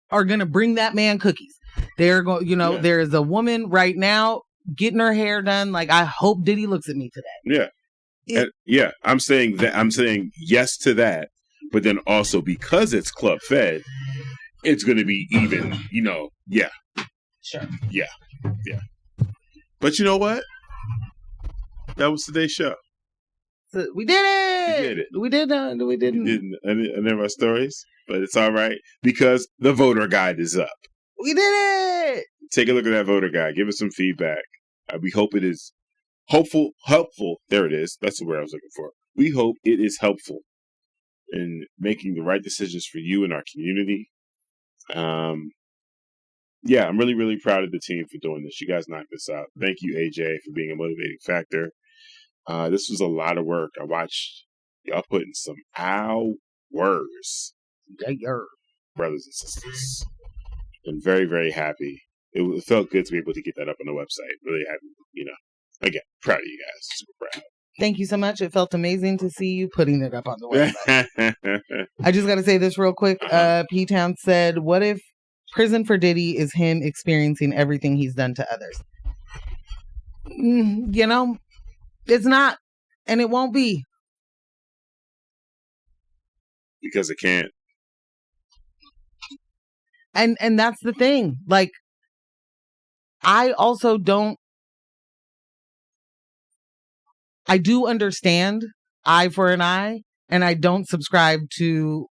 Speaker 3: are going to bring that man cookies. They're going, you know, there is a woman right now getting her hair done. Like, I hope Diddy looks at me today.
Speaker 2: Yeah. I'm saying yes to that. But then also, because it's Club Fed, it's going to be even, you know, yeah.
Speaker 3: Sure.
Speaker 2: Yeah. But you know what? That was today's show.
Speaker 3: So we did it. We didn't.
Speaker 2: We didn't any of our stories, but it's all right because the voter guide is up.
Speaker 3: We did it.
Speaker 2: Take a look at that voter guide. Give us some feedback. We hope it is helpful. There it is. That's the word I was looking for. We hope it is helpful in making the right decisions for you and our community. Yeah, I'm really, really proud of the team for doing this. You guys knocked this out. Thank you, AJ, for being a motivating factor. This was a lot of work. I watched y'all put in some hours, brothers and sisters. I'm very, very happy. It felt good to be able to get that up on the website. Really happy, you know. Again, proud of you guys. Super proud.
Speaker 3: Thank you so much. It felt amazing to see you putting it up on the website. I just got to say this real quick. P-Town said, what if prison for Diddy is him experiencing everything he's done to others? You know, it's not, and it won't be.
Speaker 2: Because it can't.
Speaker 3: And that's the thing. Like, I also don't, I do understand eye for an eye, and I don't subscribe to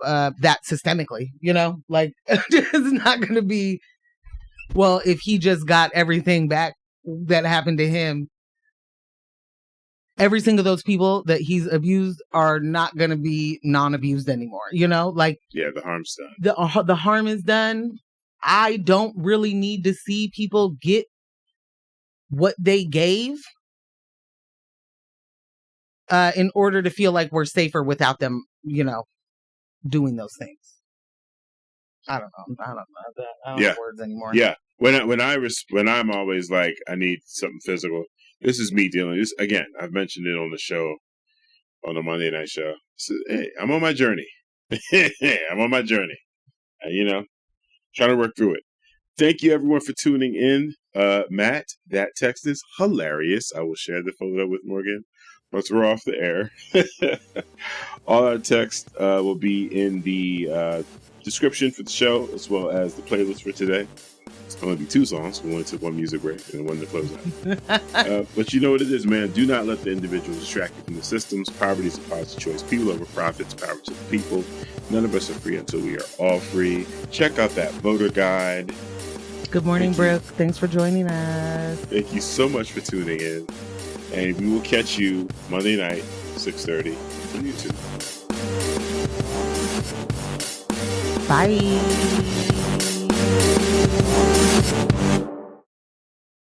Speaker 3: that systemically, you know? Like, it's not going to be, well, if he just got everything back that happened to him, every single those people that he's abused are not going to be non-abused anymore, you know? Like,
Speaker 2: yeah, the harm's done.
Speaker 3: The harm is done. I don't really need to see people get what they gave in order to feel like we're safer without them, you know, doing those things. I don't know. Have words anymore.
Speaker 2: Yeah. When I'm always like, I need something physical. This is me dealing. This again. I've mentioned it on the show, on the Monday night show. So, hey, I'm on my journey. I'm on my journey. You know, trying to work through it. Thank you everyone for tuning in. Matt, that text is hilarious. I will share the photo with Morgan once we're off the air. All our text will be in the description for the show, as well as the playlist for today. It's going to be 2 songs. We only took 1 music break and 1 to close out. But you know what it is, man. Do not let the individuals distract you from the systems. Poverty is a positive choice. People over profits, power to the people. None of us are free until we are all free. Check out that voter guide.
Speaker 3: Good morning, Brooke. Thanks for joining us.
Speaker 2: Thank you so much for tuning in. And we will catch you Monday night, 6:30 on YouTube.
Speaker 3: Bye.